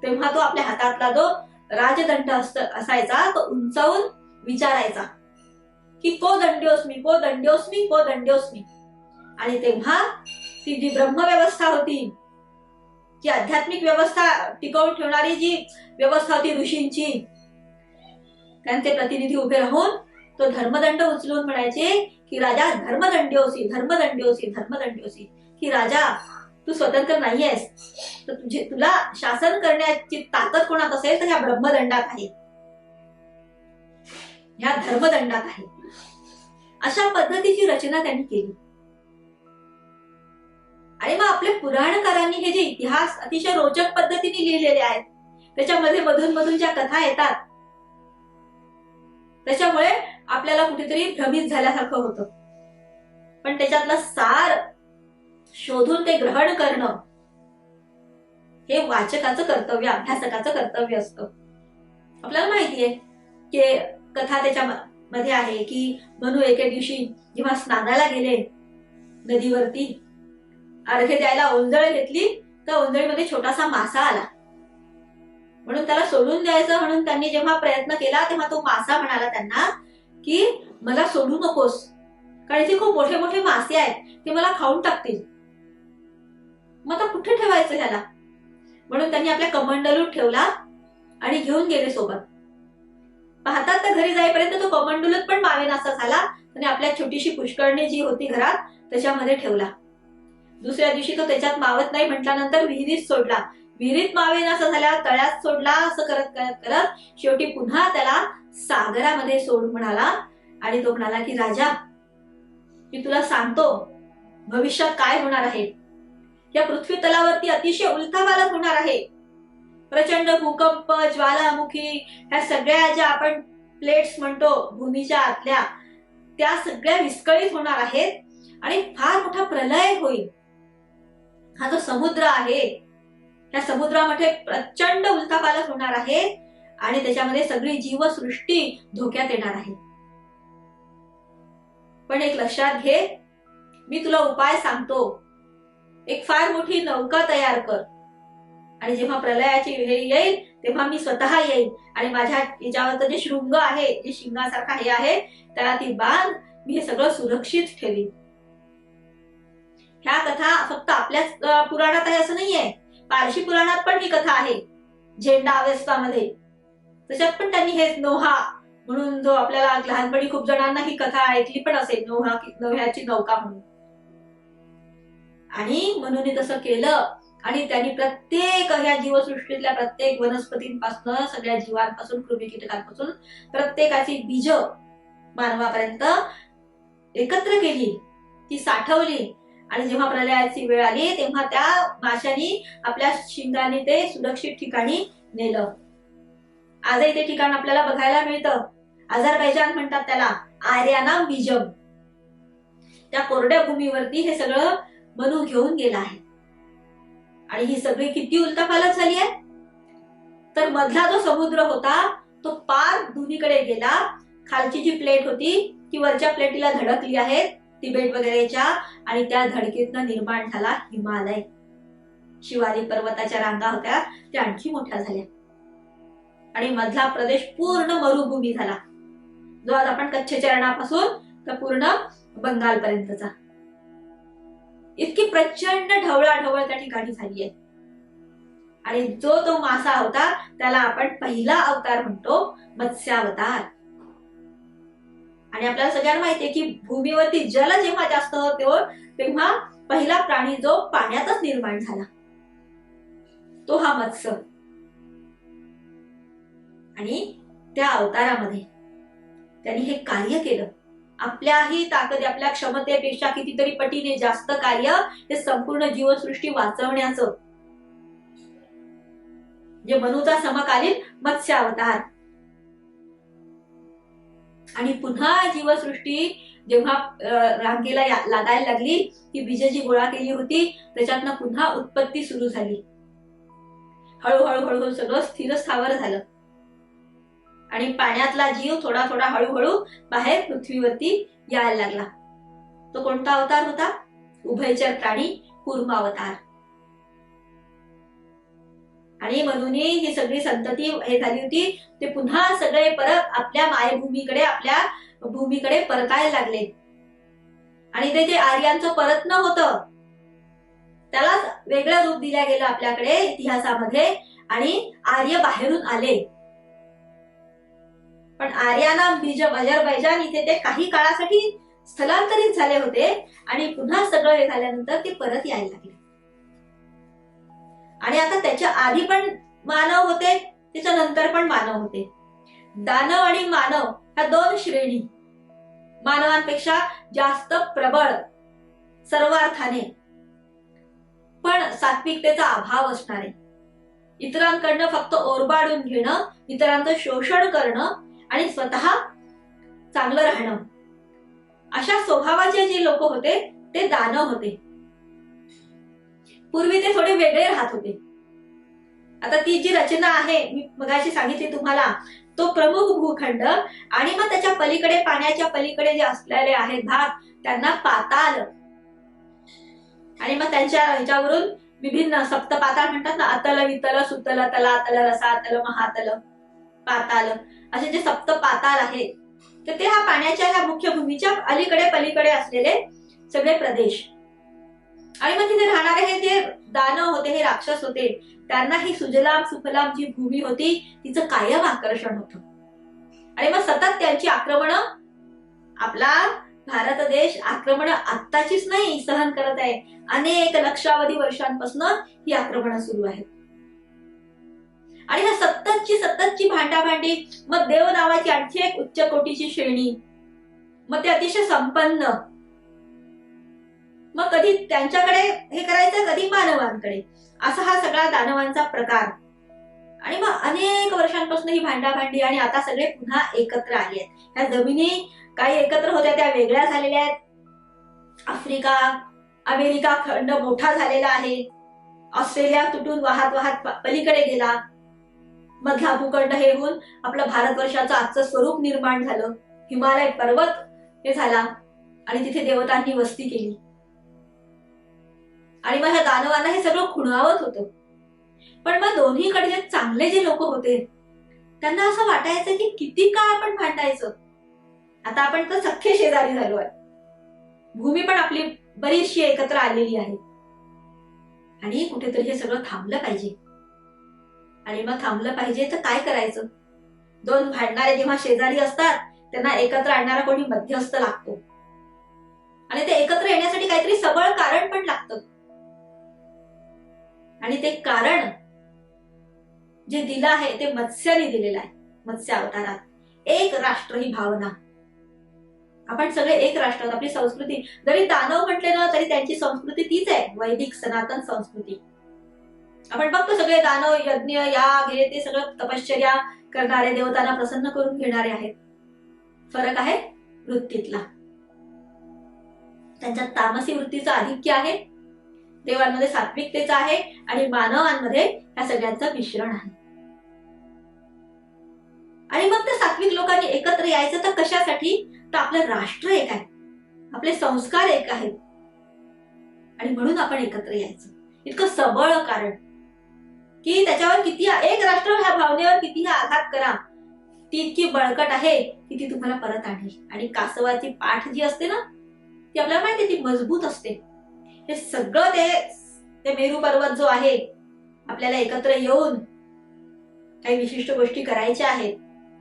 Speaker 1: तेव्हा तो आपल्या हातातला जो राजदंड असायचा तो उंचावून विचारायचा की को दंड्योस्मी, को दंड्योस्मी, को दंड्योस्मी. आणि तेव्हा ती जी ब्रह्मव्यवस्था होती, जी आध्यात्मिक व्यवस्था टिकवून ठेवणारी जी व्यवस्था होती ऋषींची, त्यांचे प्रतिनिधी उभे राहून तो धर्मदंड उचलून म्हणायचे की राजा धर्मदंड्योसी, धर्मदंड्योसी, धर्मदंड्योसी. की राजा तू स्वतंत्र नाहीयेस, तर तुला शासन करण्याची ताकद कोणात असेल तर ह्या ब्रह्मदंडात आहे, ह्या धर्मदंडात आहे. अशा पद्धतीची रचना त्यांनी केली. आणि मग आपल्या पुराणकारांनी हे जे इतिहास अतिशय रोचक पद्धतीने लिहिलेले आहेत, त्याच्यामध्ये मधून मधून ज्या कथा येतात, त्याच्यामुळे आपल्याला कुठेतरी भ्रमित झाल्यासारखं होतं. पण त्याच्यातला सार शोधून ते ग्रहण करणं हे वाचकाचं कर्तव्य, अभ्यासकाचं कर्तव्य असतं. आपल्याला माहितीये की कथा त्याच्या मध्ये आहे की मनू एके दिवशी जेव्हा स्नानाला गेले नदीवरती, अर्घ्य द्यायला ओंजळ घेतली, तर ओंजळीमध्ये छोटासा मासा आला. म्हणून त्याला सोडून द्यायचं म्हणून त्यांनी जेव्हा प्रयत्न केला तेव्हा तो मासा म्हणाला त्यांना की मला सोडू नकोस, कारण इथे खूप मोठे मोठे मासे आहेत, ते मला खाऊन टाकतील. मग आता कुठे ठेवायचं ह्याला? म्हणून त्यांनी आपल्या कमंडलूत ठेवला आणि घेऊन गेले सोबत. पाहतात तर घरी जाईपर्यंत तो कमंडलूत पण मावेनासा झाला आणि आपल्या छोटीशी पुष्करणी जी होती घरात त्याच्यामध्ये ठेवला. दुसऱ्या दिवशी तो त्याच्यात मावत नाही म्हटल्यानंतर विहिरीत सोडला. विहिरीत मावेनासा झाला, तळ्यात सोडला, असं करत करत करत शेवटी पुन्हा त्याला सागरामध्ये सोड म्हणाला. आणि तो म्हणाला की राजा, मी तुला सांगतो भविष्यात काय होणार आहे. या पृथ्वी तलावरती अतिशय उलथापालथ होणार आहे. प्रचंड भूकंप, ज्वालामुखी, ह्या सगळ्या ज्या आपण प्लेट्स म्हणतो भूमीच्या आतल्या, त्या सगळ्या विस्कळीत होणार आहेत आणि फार मोठा प्रलय होईल. हा जो समुद्र आहे, त्या समुद्रामध्ये प्रचंड उलथापालथ होणार आहे आणि त्याच्यामध्ये सगळी जीवसृष्टी धोक्यात येणार आहे. पण एक लक्षात घे, मी तुला उपाय सांगतो. एक फार मोठी नौका तयार कर आणि जेव्हा प्रलयाची वेळ येईल तेव्हा मी स्वतः येईल आणि माझ्या याच्यावर जे शृंग आहे, जे शिंगासारखा हे आहे, त्याला ती बांध, मी हे सगळं सुरक्षित ठेवीन. ह्या कथा फक्त आपल्याच पुराणात आहे असं नाहीये, पारशी पुराणात पण ही कथा आहे. झेंडा अवस्थामध्ये त्याच्यात पण त्यांनी हे नोहा म्हणून, जो आपल्याला लहानपणी खूप जणांना ही कथा ऐकली पण असेल, नोह्याची नौका म्हणून. आणि म्हणून तसं केलं आणि त्यांनी प्रत्येक ह्या जीवसृष्टीतल्या प्रत्येक वनस्पतींपासून, सगळ्या जीवांपासून, कृमी कीटकांपासून प्रत्येकाची बीज मानवापर्यंत एकत्र केली, ती साठवली आणि जेव्हा प्रलयाची वेळ आली तेव्हा त्या माशांनी आपल्या शिंगाने ते सुरक्षित ठिकाणी नेलं. आजही ते ठिकाण आपल्याला बघायला मिळतं. अझरबैजान म्हणतात त्याला, आर्याना बीजम. त्या कोरड्या भूमीवरती हे सगळं मनू घेऊन गेला आहे. आणि ही सगळी किती उलथापालथ झाली आहे. तर मधला जो समुद्र होता तो पार दोन्हीकडे गेला. खालची जी प्लेट होती ती वरच्या प्लेटीला धडकली आहे, तिबेट वगैरेच्या, आणि त्या धडकेतनं निर्माण झाला हिमालय. शिवालिक पर्वताच्या रांगा होत्या त्या आणखी मोठ्या झाल्या आणि मधला प्रदेश पूर्ण मरुभूमी झाला, जो आज आपण कच्छ चरणापासून तर पूर्ण बंगालपर्यंतचा. इतकी प्रचंड ढवळाढवळ त्या ठिकाणी झाली आहे. आणि जो तो मासा होता त्याला आपण पहिला अवतार म्हणतो, मत्स्यावतार. आणि आपल्याला सगळ्यांना माहितीये की भूमीवरती जल जेव्हा जास्त होतो तेव्हा पहिला प्राणी जो पाण्यातच निर्माण झाला तो हा मत्स्य. आणि त्या अवतारामध्ये त्यांनी हे कार्य केलं. आपल्याही ताकद, आपल्या क्षमतेपेक्षा कितीतरी पटीने जास्त कार्य हे संपूर्ण जीवसृष्टी वाचवण्याचं, जे मनूचा समकालीन मत्स्यावतार. आणि पुन्हा जीवसृष्टी जेव्हा रांगेला लागायला लागली, ती बीज जी गोळा केली होती त्याच्यातनं पुन्हा उत्पत्ती सुरू झाली. हळूहळू हळूहळू सगळं स्थिर स्थावर झालं आणि पाण्यातला जीव थोडा थोडा हळूहळू बाहेर पृथ्वीवरती यायला लागला. तो कोणता अवतार होता? उभयचर प्राणी कूर्म अवतार. आणि म्हणून ही सगळी संतती हे झाली होती, ते पुन्हा सगळे परत आपल्या मायभूमीकडे, आपल्या भूमीकडे परतायला लागले. आणि ते जे आर्यांचं परतणं होतं त्याला वेगळं रूप दिल्या गेलं आपल्याकडे इतिहासामध्ये, आणि आर्य बाहेरून आले. पण आर्याना बीज अझरबैजान इथे ते काही काळासाठी स्थलांतरित झाले होते आणि पुन्हा सगळं हे झाल्यानंतर ते परत यायला लागले. आणि आता त्याच्या आधी पण मानव होते, त्याच्या नंतर पण मानव होते. दानव आणि मानव ह्या दोन श्रेणी, मानवांपेक्षा जास्त प्रबळ सर्व अर्थाने, पण सात्विकतेचा अभाव असणारे, इतरांकडनं फक्त ओरबाडून घेणं, इतरांचं शोषण करणं आणि स्वतः चांगलं राहणं, अशा स्वभावाचे जे लोक होते ते दानव होते. पूर्वी ते थोडे वेगळे राहत होते. आता ती जी रचना आहे मी मगाशी सांगितली तुम्हाला, तो प्रमुख भूखंड आणि मग त्याच्या पलीकडे पाण्याच्या पलीकडे जे असलेले आहेत भाग त्यांना पाताल, आणि मग त्यांच्या ह्याच्यावरून विभिन्न सप्तपाताळ म्हणतात ना, अतल वितल सुतल तलातल रसातल महातल पाताल, असे जे सप्त पाताल आहेत तर ते हा पाण्याच्या ह्या मुख्य भूमीच्या अलीकडे पलीकडे असलेले सगळे प्रदेश. आणि मग तिथे राहणारे हे जे दानव होते, हे राक्षस होते, त्यांना ही सुजलाम सुफलाम जी भूमी होती तिचं कायम आकर्षण होतं. आणि मग सतत त्यांची आक्रमण, आपला भारत देश आक्रमण आत्ताचीच नाही सहन करत आहे, अनेक लक्षावधी वर्षांपासून ही आक्रमण सुरू आहेत. आणि ह्या सततची भांडाभांडी, मग देव नावाची आणखी एक उच्च कोटीची श्रेणी, मग ते अतिशय संपन्न, मग कधी त्यांच्याकडे हे करायचं, कधी मानवांकडे, असा हा सगळा दानवांचा प्रकार. आणि मग अनेक वर्षांपासून ही भांडाभांडी, आणि आता सगळे पुन्हा एकत्र आले आहेत. ह्या जमिनी काही एकत्र होत्या त्या वेगळ्या झालेल्या आहेत. आफ्रिका अमेरिका खंड मोठा झालेला आहे, ऑस्ट्रेलिया तुटून वाहत वाहत पलीकडे गेला, मधला भूखंड हे होऊन आपलं भारतवर्षाचं आजचं स्वरूप निर्माण झालं, हिमालय पर्वत हे झाला, आणि तिथे देवतांनी वस्ती केली. आणि मग ह्या दानवांना हे सगळं खुणावत होतं. पण मग दोन्हीकडे चांगले जे लोक होते त्यांना असं वाटायचं की किती काळ आपण भांडायचं, आता आपण तर सख्खे शेजारी झालो आहे, भूमी पण आपली बरीचशी एकत्र आलेली आहे, आणि कुठेतरी हे सगळं थांबलं पाहिजे. आणि मग थांबलं पाहिजे तर काय करायचं? दोन भांडणारे जेव्हा शेजारी असतात त्यांना एकत्र आणणारा कोणी मध्यस्थ लागतो, आणि ते एकत्र येण्यासाठी काहीतरी सबळ कारण पण लागतं. आणि ते कारण जे दिलं आहे ते मत्स्याने दिलेलं आहे. मत्स्य अवतारात एक राष्ट्र ही भावना, आपण सगळे एक राष्ट्र, आपली संस्कृती, जरी दानव म्हटले ना तरी त्यांची संस्कृती तीच आहे, वैदिक सनातन संस्कृती. आपण बघतो सगळे दानव यज्ञ याग हे ते सगळं तपश्चर्या करणारे, देवतांना प्रसन्न करून घेणारे आहेत. फरक आहे वृत्तीतला, त्यांच्यात तामसी वृत्तीचं आधिक्य आहे, देवांमध्ये सात्विकतेचं आहे, आणि मानवांमध्ये या सगळ्यांचं मिश्रण आहे. आणि मग त्या सात्विक लोकांनी एकत्र यायचं तर कशासाठी? तर आपलं राष्ट्र एक आहे, आपले संस्कार एक आहेत, आणि म्हणून आपण एकत्र यायचं. इतकं सबळ कारण की त्याच्यावर किती, एक राष्ट्र ह्या भावनेवर कितीही आघात करा ती इतकी बळकट आहे की ती तुम्हाला परत आणेल. आणि कासवाची पाठ जी असते ना ती आपल्याला माहिती, ती मजबूत असते. हे सगळं ते मेरू पर्वत जो आहे, आपल्याला एकत्र येऊन काही विशिष्ट गोष्टी करायच्या आहेत,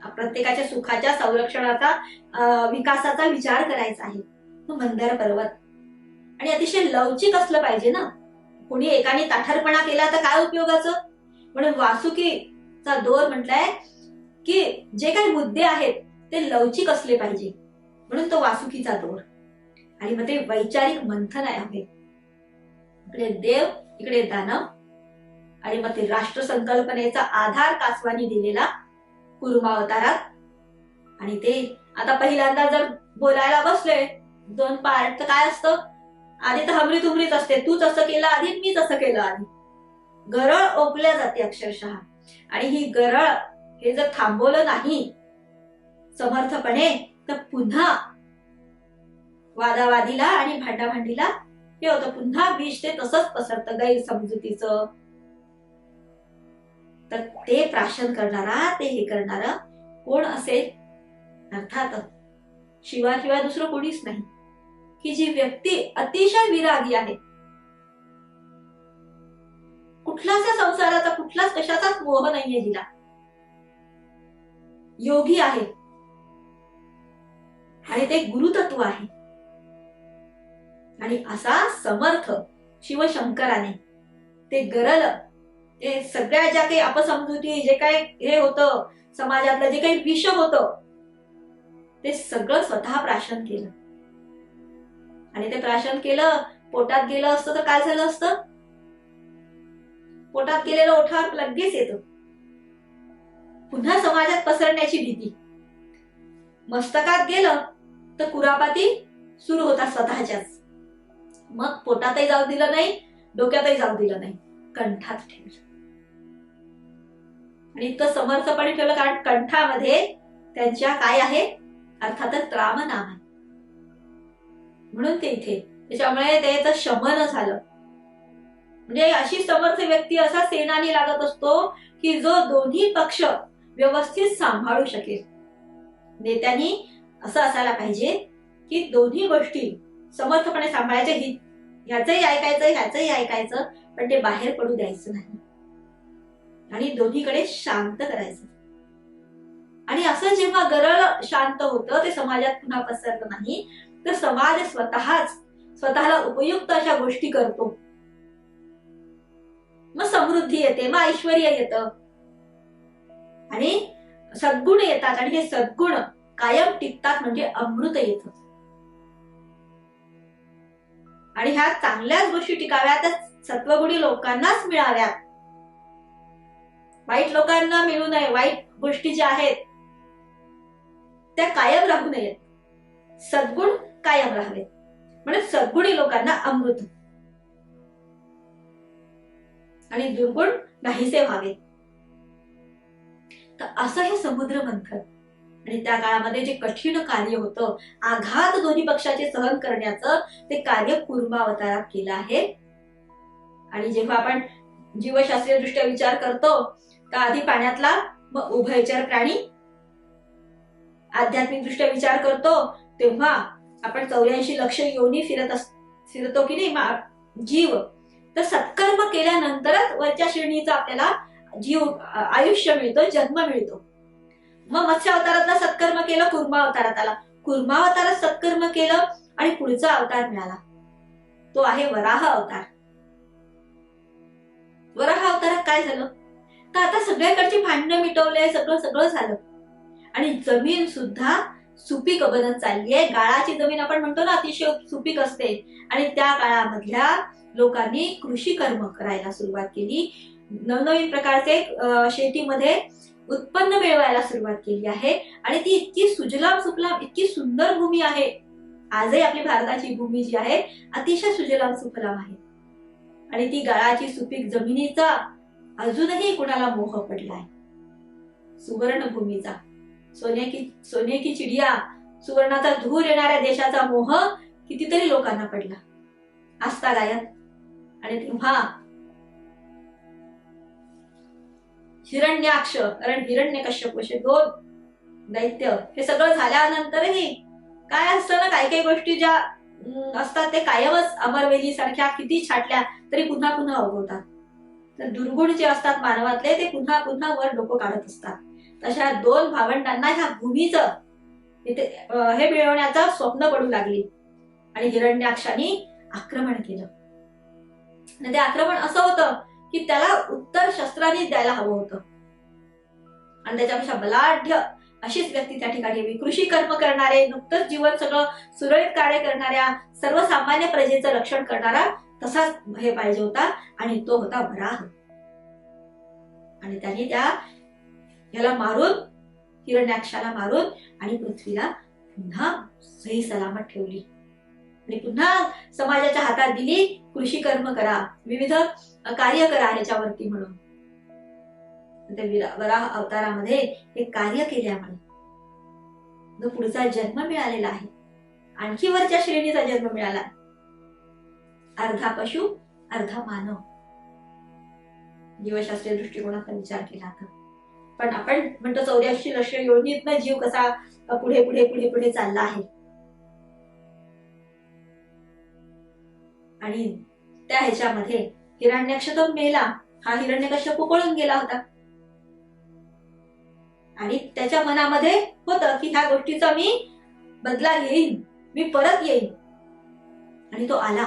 Speaker 1: प्रत्येकाच्या सुखाच्या संरक्षणाचा विकासाचा विचार करायचा आहे. तो मंदार पर्वत, आणि अतिशय लवचिक असलं पाहिजे ना, कोणी एकाने ताठरपणा केला तर काय उपयोगाचं? म्हणून वासुकीचा दोर म्हटलाय की जे काही मुद्दे आहेत ते लवचिक असले पाहिजे, म्हणून तो वासुकीचा दोर. आणि मग ते वैचारिक मंथन आहे, इकडे देव इकडे दानव, आणि मग ते राष्ट्र संकल्पनेचा आधार कासवानी दिलेला कुर्मावतारात. आणि ते आता पहिल्यांदा जर बोलायला बसले दोन पार्ट तर काय असतं, आधी तर हमरी तुमरीच असते, तूच असं केलं आधी, मीच असं केलं आधी, गरळ ओकल्या जाते अक्षरशः. आणि ही गरळ हे जर थांबवलं नाही समर्थपणे तर पुन्हा वादावादीला आणि भांडाभांडीला हे होतं, पुन्हा विष ते तसंच पसरतं गैरसमजुतीचं. तर ते प्राशन करणारा, ते हे करणारा कोण असेल? अर्थात शिवाशिवाय दुसरं कोणीच नाही, की जी व्यक्ती अतिशय विरागी आहे, कुठलाच संसाराचा कुठलाच कशाचाच मोह नाहीये जिला, योगी आहे, आणि ते गुरुतत्व आहे. आणि असा समर्थ शिवशंकराने ते गरल, ते सगळ्या ज्या काही अपसमजुती, जे काही हे होतं समाजातलं, जे काही विष होतं ते सगळं स्वतः प्राशन केलं. आणि ते प्राशन केलं, पोटात गेलं असतं तर काय झालं असतं? पोटात गेलेलं ओठावर लगेच येतं, पुन्हा समाजात पसरण्याची भीती. मस्तकात गेलं तर कुरापाती सुरू होतात स्वतःच्याच, मग पोटातही जाऊ दिलं नाही, डोक्यातही जाऊ दिलं नाही, कंठात ठेवलं. आणि इतकं समर्थपणे ठेवलं कारण कंठामध्ये त्यांच्या काय आहे, अर्थातच रामनाम आहे, म्हणून ते इथे. त्याच्यामुळे त्याचं शमन झालं. म्हणजे अशी समर्थ व्यक्ती असा सेनानी लागत असतो की जो दोन्ही पक्ष व्यवस्थित सांभाळू शकेल. नेत्यांनी असं असायला पाहिजे की दोन्ही गोष्टी समर्थपणे सांभाळायचे. ह्याचंही ऐकायचं, ह्याचंही ऐकायचं, पण ते बाहेर पडू द्यायचं नाही आणि दोन्हीकडे शांत करायचं. आणि असं जेव्हा गरळ शांत होतं, ते समाजात पुन्हा पसरलं नाही, तर समाज स्वतःला उपयुक्त अशा गोष्टी करतो. मग समृद्धी येते, मग ऐश्वर येतं आणि सद्गुण येतात. आणि हे सद्गुण कायम टिकतात, म्हणजे अमृत येतं. आणि ह्या चांगल्याच गोष्टी टिकाव्यात, सत्वगुणी लोकांनाच मिळाव्यात, वाईट लोकांना मिळू नये. वाईट गोष्टी ज्या आहेत त्या कायम राहू नयेत, सद्गुण कायम राहावेत. म्हणजे सद्गुणी लोकांना अमृत आणि दुर्गुण नाहीसे व्हावे. तर असं हे समुद्र मंथन. आणि त्या काळामध्ये जे कठीण कार्य होतं, आघात दोन्ही पक्षाचे सहन करण्याचं, ते कार्य कूर्मावतारात केलं आहे. आणि जेव्हा आपण जीवशास्त्रीय दृष्ट्या विचार करतो, तर आधी पाण्यातला, मग उभयचर प्राणी. आध्यात्मिक दृष्ट्या विचार करतो तेव्हा आपण 84 लक्ष योनी फिरतो की नाही जीव. तर सत्कर्म केल्यानंतरच वरच्या श्रेणीचा आपल्याला जीव आयुष्य मिळतो, जन्म मिळतो. मग मत्स्य अवतारातला सत्कर्म केलं, कुर्मावतारात आला, कुर्मावतारात सत्कर्म केलं आणि पुढचा अवतार मिळाला, तो आहे वराह अवतार. वराह अवतारात काय झालं, तर आता सगळ्याकडची भांडणं मिटवले, सगळं झालं आणि जमीन सुद्धा सुपीक बनत चालली आहे. गाळाची जमीन आपण म्हणतो ना, अतिशय सुपीक असते. आणि त्या काळामधल्या लोकांनी कृषी कर्म करायला सुरुवात केली, नवनवीन प्रकारचे शेतीमध्ये उत्पन्न मिळवायला सुरुवात केली आहे. आणि ती इतकी सुजलाम सुफलाम, इतकी सुंदर भूमी आहे. आजही आपली भारताची भूमी जी आहे अतिशय सुजलाम सुफलाम आहे. आणि ती गाळाची सुपीक जमिनीचा अजूनही कुणाला मोह पडलाय, सुवर्ण भूमीचा. सोने की चिडिया, सुवर्णाचा धूर येणाऱ्या देशाचा मोह कितीतरी लोकांना पडला आस्था गायन. आणि तेव्हा हिरण्याक्ष, कारण हिरण्यकश्यप असे 2 दैत्य, हे सगळं झाल्यानंतरही काय असतं ना, काही गोष्टी ज्या असतात ते कायमच अमरवेली सारख्या किती छाटल्या तरी पुन्हा पुन्हा उगवतात. तर दुर्गुण जे असतात मानवातले, ते पुन्हा पुन्हा वर डोकं काढत असतात. तशा 2 भावंडांना ह्या भूमीचं हे मिळवण्याचं स्वप्न पडू लागली आणि हिरण्याक्षाने आक्रमण केलं. आणि ते आक्रमण असं होतं की त्याला उत्तर शस्त्राने द्यायला हवं होतं. आणि त्याच्यापेक्षा बलाढ्य अशीच व्यक्ती त्या ठिकाणी हवी, कृषी कर्म करणारे, नुकतंच जीवन सगळं सुरळीत कार्य करणाऱ्या, सर्वसामान्य प्रजेचं रक्षण करणारा तसाच हे पाहिजे होता. आणि तो होता वराह. आणि त्याने याला मारून, हिरण्याक्षाला मारून, आणि पृथ्वीला पुन्हा सही सलामत ठेवली. आणि पुन्हा समाजाच्या हातात दिली, कृषी कर्म करा, विविध कार्य करा ह्याच्यावरती म्हणून. वराह अवतारामध्ये हे कार्य केल्यामुळे जो पुढचा जन्म मिळालेला आहे, आणखी वरच्या श्रेणीचा जन्म मिळाला, अर्धा पशु अर्धा मानव, जीवशास्त्रीय दृष्टिकोनाचा विचार केला तर. पण आपण म्हणतो 84 लक्ष योनीतनं जीव कसा पुढे पुढे पुढे पुढे चालला आहे. आणि त्या ह्याच्यामध्ये हिरण्याक्ष तो मेला, हा हिरण्यकश्यप पळून गेला होता. आणि त्याच्या मनामध्ये होतं की ह्या गोष्टीचा मी बदला घेईन, मी परत येईन. आणि तो आला.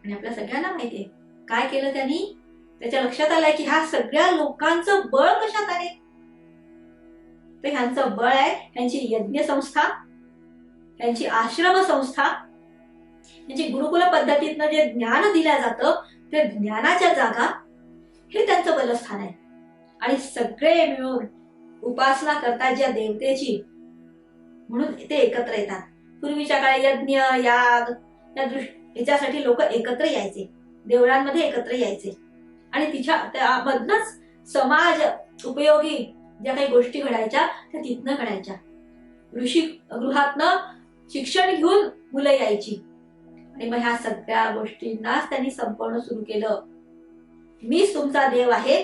Speaker 1: आणि आपल्या सगळ्यांना माहितीये काय केलं त्यांनी. त्याच्या लक्षात आलंय की ह्या सगळ्या लोकांचं बळ कशात आहे. तर ह्यांचं बळ आहे ह्यांची यज्ञ संस्था, ह्यांची आश्रम संस्था, ह्यांची गुरुकुल पद्धतीतनं जे ज्ञान दिलं जातं ते ज्ञानाच्या जागा, हे त्यांचं बलस्थान आहे. आणि सगळे मिळून उपासना करतात ज्या देवतेची, म्हणून ते एकत्र येतात. पूर्वीच्या काळी यज्ञ याग याच्यासाठी लोक एकत्र यायचे, देवळांमध्ये एकत्र यायचे आणि त्यामधनच समाज उपयोगी ज्या काही गोष्टी घडायच्या त्या तिथनं घडायच्या. ऋषी गृहातनं शिक्षण घेऊन मुलं यायची आणि मग ह्या सगळ्या गोष्टींनाच त्यांनी संपवणं सुरू केलं. मीच तुमचा देव आहे,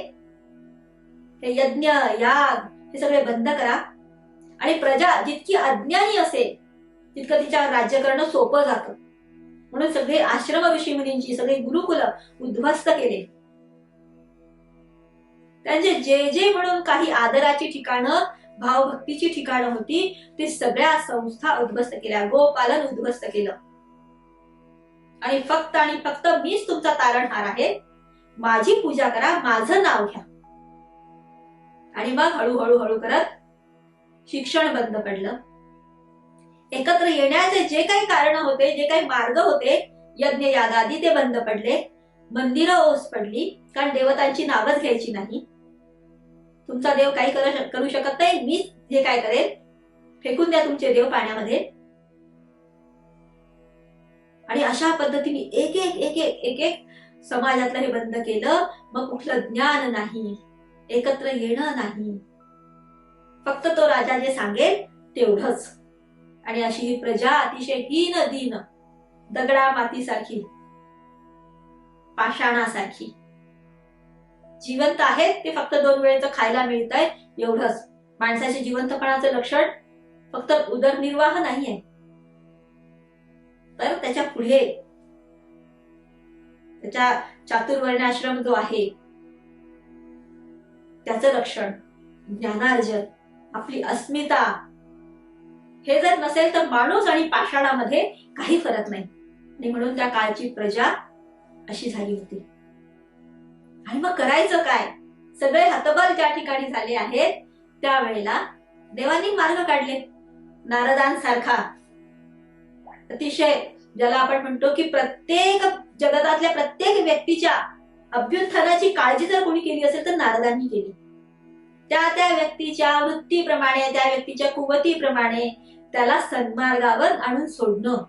Speaker 1: हे यज्ञ याग हे सगळे बंद करा. आणि प्रजा जितकी अज्ञानी असेल तितकं तिच्यावर राज्य करणं सोपं जातं. म्हणून सगळे आश्रम ऋषी मुनींची सगळे गुरुकुल उद्ध्वस्त केले. त्यांचे जे जे म्हणून काही आदराची ठिकाणं, भावभक्तीची ठिकाणं होती ते सगळ्या संस्था उद्ध्वस्त केल्या, गोपालन उद्ध्वस्त केलं. आणि फक्त मीच तुमचा तारणहार आहे, माझी पूजा करा, माझं नाव घ्या. आणि मग हळूहळू करत शिक्षण बंद पडलं. एकत्र येण्याचे जे काही कारण होते, जे काही मार्ग होते यज्ञ यागादी ते बंद पडले. मंदिरं ओस पडली, कारण देवतांची नावच घ्यायची नाही. तुमचा देव काही करू शकत नाही, मीच जे काय करेल, फेकून द्या तुमचे देव पाण्यामध्ये. आणि अशा पद्धतीने एक एक एक एक एक एक समाजातलं हे बंद केलं. मग कुठलं ज्ञान नाही, एकत्र येणं नाही, फक्त तो राजा जे सांगेल तेवढंच. आणि अशी ही प्रजा अतिशय हीन दीन, दगडा मातीसारखी, पाषाणासारखी जिवंत आहेत. ते फक्त 2 वेळेचं खायला मिळतंय एवढंच. माणसाच्या जिवंतपणाचं लक्षण फक्त उदरनिर्वाह नाहीये, तर त्याच्या पुढे त्याच्या चातुर्वर्ण्याश्रम जो आहे त्याचं लक्षण, ज्ञानार्जन, आपली अस्मिता, हे जर नसेल तर माणूस आणि पाषाणामध्ये काही फरक नाही. आणि म्हणून त्या काळची प्रजा अशी झाली होती. आणि मग करायचं काय? सगळे हतबल ज्या ठिकाणी झाले आहेत त्यावेळेला देवांनी मार्ग काढले. नारदांसारखा अतिशय, ज्याला आपण म्हणतो की प्रत्येक जगतातल्या प्रत्येक व्यक्तीच्या अभ्युत्थानाची काळजी जर कोणी केली असेल तर नारदांनी केली. त्या व्यक्तीच्या वृत्तीप्रमाणे, त्या व्यक्तीच्या कुवतीप्रमाणे त्याला सन्मार्गावर आणून सोडणं,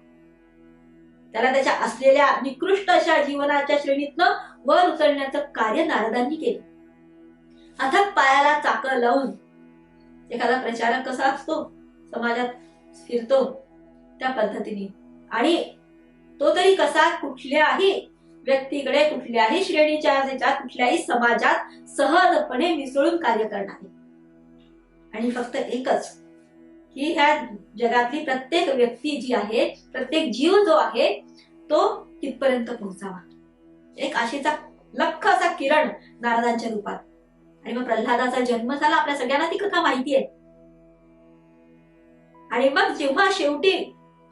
Speaker 1: त्याला त्याच्या असलेल्या निकृष्ट अशा जीवनाच्या श्रेणीतनं वर उचलण्याचं कार्य नारदांनी केलं. अथक पायाला चाकं लावून एखादा प्रचारक कसा असतो, समाजात फिरतो त्या पद्धतीने, आणि तो तरी कसा, कुठल्याही व्यक्तीकडे, कुठल्याही श्रेणीच्या, कुठल्याही समाजात सहजपणे मिसळून कार्य करणारे. आणि फक्त एकच की ह्या जगातली प्रत्येक व्यक्ती जी आहे, प्रत्येक जीव जो आहे तो तिथपर्यंत पोहोचावा. एक आशेचा लख्ख असा किरण नारदांच्या रूपात. आणि मग प्रल्हादाचा जन्म झाला. आपल्या सगळ्यांना ती कथा माहिती आहे. आणि मग जेव्हा शेवटी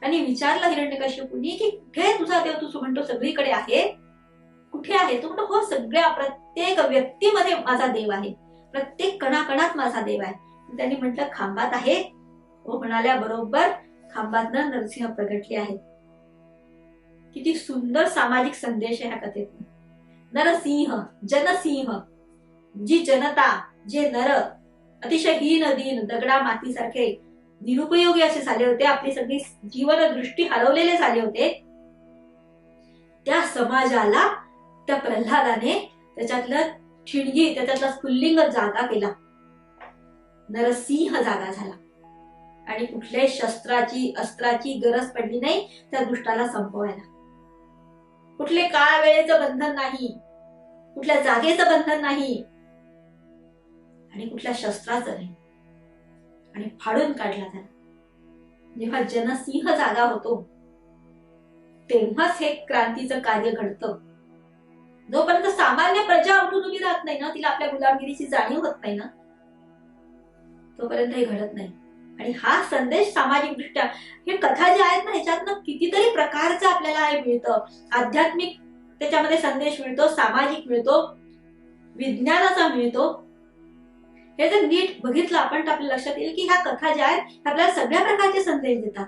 Speaker 1: त्यांनी विचारलं हिरण्यकश्यपूंनी की कुठे तुझा देव, तू म्हणतो सगळीकडे आहे, कुठे आहे? तो म्हणतो हो, सगळ्या प्रत्येक व्यक्तीमध्ये माझा देव आहे, प्रत्येक कणाकणात माझा देव आहे. त्यांनी म्हटलं खांबात आहे. तो म्हणाल्या बरोबर खांबातनं नरसिंह प्रगटले आहेत. किती सुंदर सामाजिक संदेश आहे ह्या कथेत. नरसिंह, जनसिंह, जी जनता, जे नर अतिशय हीन दीन, दगडा मातीसारखे निरुपयोगी असे झाले होते, आपली सगळी जीवन दृष्टी हरवलेले झाले होते, त्या समाजाला त्या प्रल्हादाने त्याच्यातलं ठिणगी, त्याच्यातला स्फुल्लिंग जागा केला. नरसिंह जागा झाला. आणि कुठल्याही शस्त्राची, अस्त्राची गरज पडली नाही त्या दुष्टाला संपवायला. कुठले काळ वेळेचं बंधन नाही, कुठल्या जागेचं बंधन नाही, आणि कुठल्या शस्त्राचं नाही. आणि फाडून काढला त्याला. जेव्हा जनसिंह जागा होतो तेव्हाच हे क्रांतीचं कार्य घडतं. जोपर्यंत सामान्य प्रजा उठून उभी राहत नाही ना, तिला आपल्या गुलामगिरीची जाणीव होत नाही ना, तोपर्यंत हे घडत नाही. आणि हा संदेश सामाजिक दृष्ट्या, हे कथा ज्या आहेत ना ह्याच्यातनं कितीतरी प्रकारचं आपल्याला हे मिळतं. आध्यात्मिक त्याच्यामध्ये संदेश मिळतो, सामाजिक मिळतो, विज्ञानाचा मिळतो. हे जर नीट बघितलं आपण तर आपल्या लक्षात येईल की ह्या कथा ज्या आहेत आपल्याला सगळ्या प्रकारचे संदेश देतात.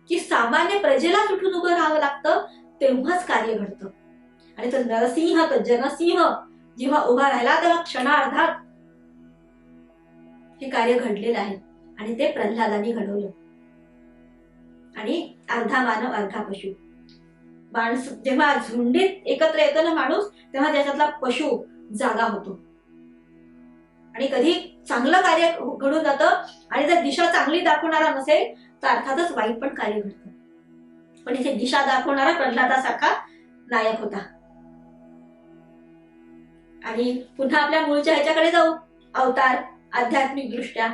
Speaker 1: की सामान्य प्रजेला उठून उभं राहावं लागतं तेव्हाच कार्य घडतं. आणि तो नरसिंह, तो जनसिंह जेव्हा उभा राहिला तेव्हा क्षणार्धात हे कार्य घडलेलं आहे. आणि ते प्रल्हादाने घडवलं. आणि अर्धा मानव अर्धा पशु. माणूस जेव्हा झुंडीत एकत्र येतो ना माणूस, तेव्हा त्याच्यातला पशु जागा होतो आणि कधी चांगलं कार्य घडून जातं. आणि जर दिशा चांगली दाखवणारा नसेल तर अर्थातच वाईट पण कार्य घडतं. पण इथे दिशा दाखवणारा प्रल्हादासारखा नायक होता. आणि पुन्हा आपल्या मूळच्या ह्याच्याकडे जाऊ, अवतार आध्यात्मिक दृष्ट्या.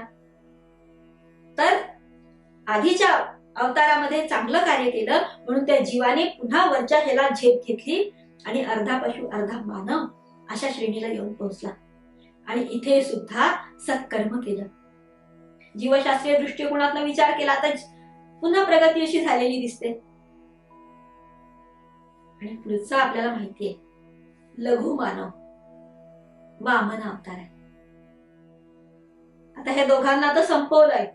Speaker 1: तर आधीच्या अवतारामध्ये चांगलं कार्य केलं म्हणून त्या जीवाने पुन्हा वरच्या ह्याला झेप घेतली आणि अर्धा पशु अर्धा मानव अशा श्रेणीला येऊन पोहोचला. आणि इथे सुद्धा सत्कर्म केलं. जीवशास्त्रीय दृष्टिकोनातून विचार केला तर पुन्हा प्रगती अशी झालेली दिसते. आणि पुढचं आपल्याला माहितीये, लघु मानव वामन अवतार आहे. आता हे दोघांना तर संपवलंय,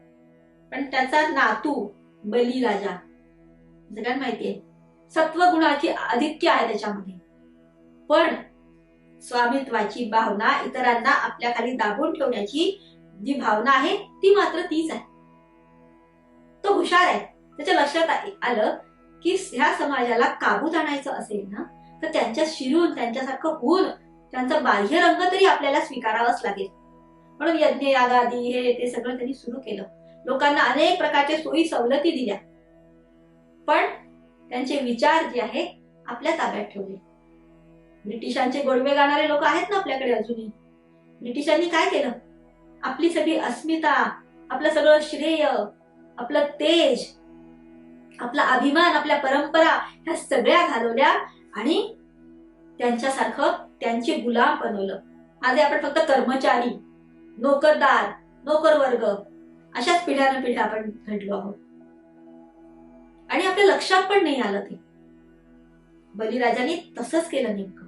Speaker 1: पण त्याचा नातू बलिराजा, सगळ्यांना माहितीये सत्वगुणाची आधिक्य आहे त्याच्यामध्ये, पण स्वामित्वाची भावना, इतरांना आपल्या खाली दाबून ठेवण्याची जी भावना आहे ती मात्र तीच आहे. तो हुशार आहे. त्याच्या लक्षात आलं की ह्या समाजाला काबूत आणायचं असेल ना तर त्यांच्या शिरून त्यांच्यासारखं होऊन त्यांचा बाह्य रंग तरी आपल्याला स्वीकारावाच लागेल. म्हणून यज्ञ यागादी हे ते सगळं त्यांनी सुरू केलं. लोकांना अनेक प्रकारच्या सोयी सवलती दिल्या, पण त्यांचे विचार जे आहे आपल्या ताब्यात ठेवले. ब्रिटिशांचे गोडवे गाणारे लोक आहेत ना आपल्याकडे अजूनही. ब्रिटिशांनी काय केलं, आपली सगळी अस्मिता, आपलं सगळं श्रेय, आपलं तेज, आपला अभिमान, आपल्या परंपरा ह्या सगळ्या घालवल्या आणि त्यांच्यासारखं त्यांचे गुलाम बनवलं. आज आपण फक्त कर्मचारी, नोकरदार, नोकर वर्ग अशाच पिढ्यानं पिढ्या आपण घडलो आहोत. आणि आपल्या लक्षात पण नाही आलं ते. बलिराजाने तसंच केलं नेमकं.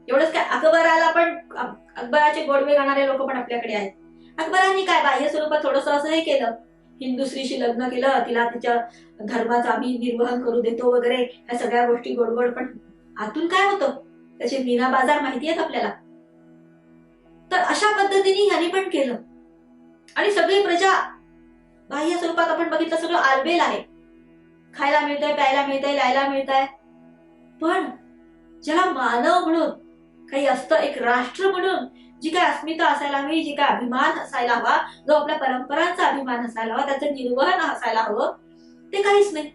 Speaker 1: एवढंच काय, अकबराला पण, अकबराचे गोडवे गाणारे लोक पण आपल्याकडे आहेत. अकबरांनी काय बाह्य स्वरूपात थोडस असं हे केलं, हिंदू स्त्रीशी लग्न केलं, तिला तिच्या धर्माचं आम्ही निर्वहन करू देतो वगैरे, ह्या सगळ्या गोष्टी गोडगोड, पण आतून काय होतं त्याचे मीना बाजार माहिती आहेत आपल्याला. तर अशा पद्धतीने ह्याने पण केलं. आणि सगळी प्रजा बाह्य स्वरूपात आपण बघितलं सगळं आलबेल आहे, खायला मिळतंय, प्यायला मिळतंय, लायला मिळतंय, पण ज्याला मानव म्हणून काही असतं, एक राष्ट्र म्हणून जी काय अस्मिता असायला हवी, जी काय अभिमान असायला हवा, जो आपल्या परंपरांचा अभिमान असायला हवा, त्याचं निर्वहन असायला हवं, ते काहीच नाही.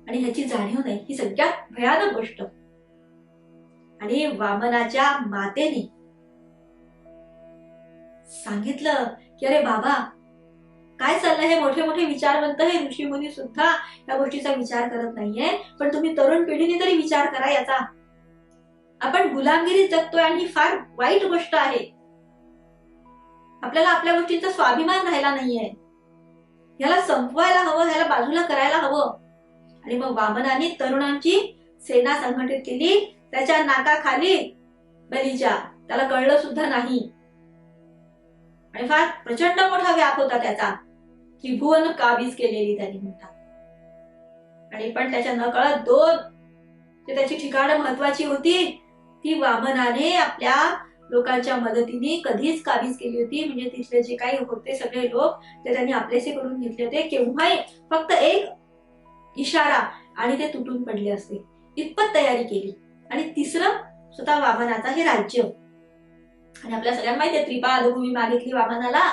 Speaker 1: आणि ह्याची जाणीव नाही, ही सगळ्यात भयानक गोष्ट. आणि वामनाच्या मातेने सांगितलं की अरे बाबा, काय चाललंय, हे मोठे मोठे विचारवंत, हे ऋषीमुनी सुद्धा या गोष्टीचा विचार करत नाहीये, पण तुम्ही तरुण पिढीने तरी विचार करा याचा. आपण गुलामगिरीत जगतोय आणि ही फार वाईट गोष्ट आहे. आपल्याला आपल्या गोष्टींचा स्वाभिमान राहिला नाहीये. ह्याला संपवायला हवं, ह्याला बाजूला करायला हवं. आणि मग वामनाने तरुणांची सेना संघटित केली. त्याच्या नाकाखाली बलीच्या, त्याला कळलं सुद्धा नाही. आणि फार प्रचंड मोठा व्याप होता त्याचा, त्रिभुवन काबीज केलेली त्यांनी म्हणतात. आणि पण त्याच्या नकळत दोन जे त्याची ठिकाणं महत्वाची होती ती वामनाने आपल्या लोकांच्या मदतीने कधीच काबीज केली होती. म्हणजे तिथले जे काही होते सगळे लोक ते त्यांनी आपलेसे करून घेतले होते. केव्हाही फक्त एक इशारा आणि ते तुटून पडले असते, इतपत तयारी केली. आणि तिसरं स्वतः वामनाचा हे राज्य. आणि आपल्या सगळ्यांना माहितीये त्रिपादभूमी मागितली वामनाला.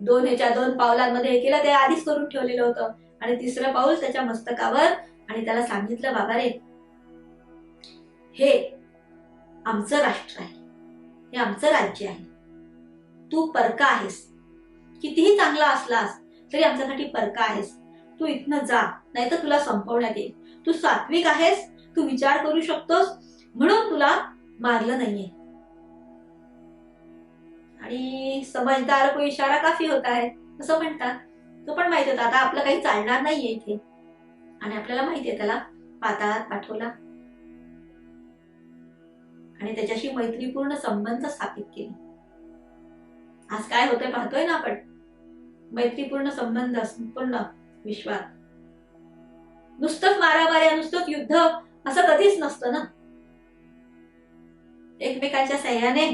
Speaker 1: दोन पावलांमध्ये हे केलं, ते आधीच करून ठेवलेलं होतं. आणि तिसरं पाऊल त्याच्या मस्तकावर. आणि त्याला सांगितलं, बाबा रे, हे आमचं राष्ट्र आहे, हे आमचं राज्य आहे, तू परका आहेस. कितीही चांगला असलास तरी आमच्यासाठी परका आहेस. तू इथनं जा, नाहीतर तुला संपवण्यात येईल. तू सात्विक आहेस, तू विचार करू शकतोस, म्हणून तुला मारलं नाहीये. आणि समजदार को इशारा काफी होता है असं म्हणतात. तो पण माहित होता आता आपलं काही चालणार नाहीये इथे. आणि आपल्याला माहितीये त्याला पाताळात पाठवला आणि त्याच्याशी मैत्रीपूर्ण संबंध स्थापित केले. आज काय होतंय पाहतोय ना आपण. मैत्रीपूर्ण संबंध संपूर्ण विश्वात. नुसतंच मारामाऱ्या, नुसतंच युद्ध असं कधीच नसतं ना. एकमेकांच्या सहाय्याने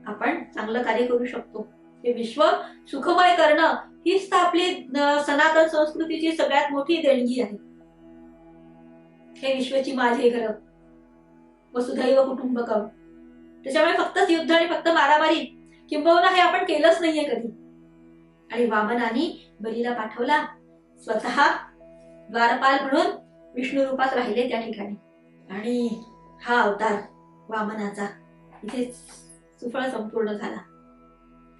Speaker 1: आपण चांगलं कार्य करू शकतो. हे विश्व सुखमय करणं हीच तर आपली सनातन सनातन संस्कृतीची सगळ्यात मोठी देणगी आहे. हे विश्वची माझे घर, वसुधैव कुटुंबकम. त्याच्यामुळे फक्तच युद्ध आणि फक्त मारामारी किंबहुना हे आपण केलंच नाहीये कधी. आणि वामनाने बलीला पाठवला, स्वतः द्वारपाल म्हणून विष्णू रूपात राहिले त्या ठिकाणी. आणि हा अवतार वामनाचा इथे सुफळ संपूर्ण झाला.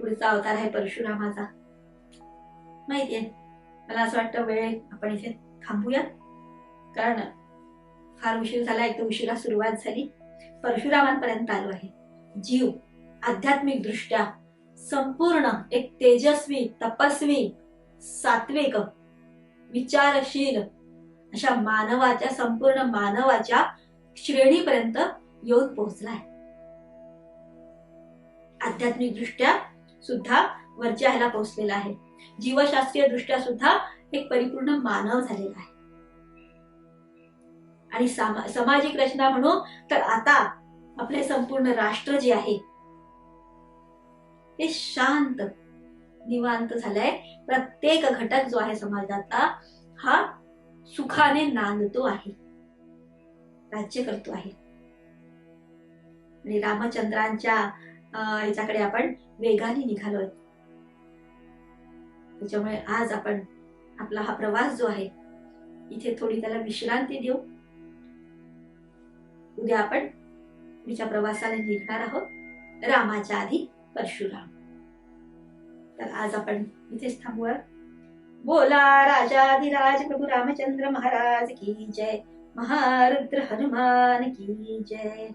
Speaker 1: पुढचा अवतार आहे परशुरामाचा. माहितीये, मला असं वाटतं वेळ आपण इथे थांबूया, कारण फार उशीर झाला. एक तर उशिरा सुरुवात झाली, परशुरामांपर्यंत आलो आहे. जीव आध्यात्मिक दृष्ट्या संपूर्ण एक तेजस्वी, तपस्वी, सात्विक, विचारशील अशा मानवाच्या, संपूर्ण मानवाच्या श्रेणीपर्यंत येऊन पोहोचलाय. आध्यात्मिक दृष्ट्या सुद्धा वरच्या ह्याला पोहोचलेला आहे. जीवशास्त्रीय दृष्ट्या सुद्धा एक परिपूर्ण मानव झालेला आहे. आणि सामाजिक रचना म्हणू तर आता आपले संपूर्ण राष्ट्र जे आहे ते शांत, निवांत झालंय. प्रत्येक घटक जो आहे समाजाचा हा सुखाने नांदतो आहे, राज्य करतो आहे. आणि रामचंद्रांच्या याच्याकडे आपण वेगाने निघालोय. त्याच्यामुळे आज आपण आपला हा प्रवास जो आहे इथे थोडी त्याला विश्रांती देऊ. उद्या आपण पुढच्या प्रवासाला निघणार आहोत, रामाच्या आधी परशुराम. तर आज आपण इथेच थांबूया. बोला राजाधिराज प्रभू रामचंद्र महाराज की जय. महारुद्र हनुमान की जय.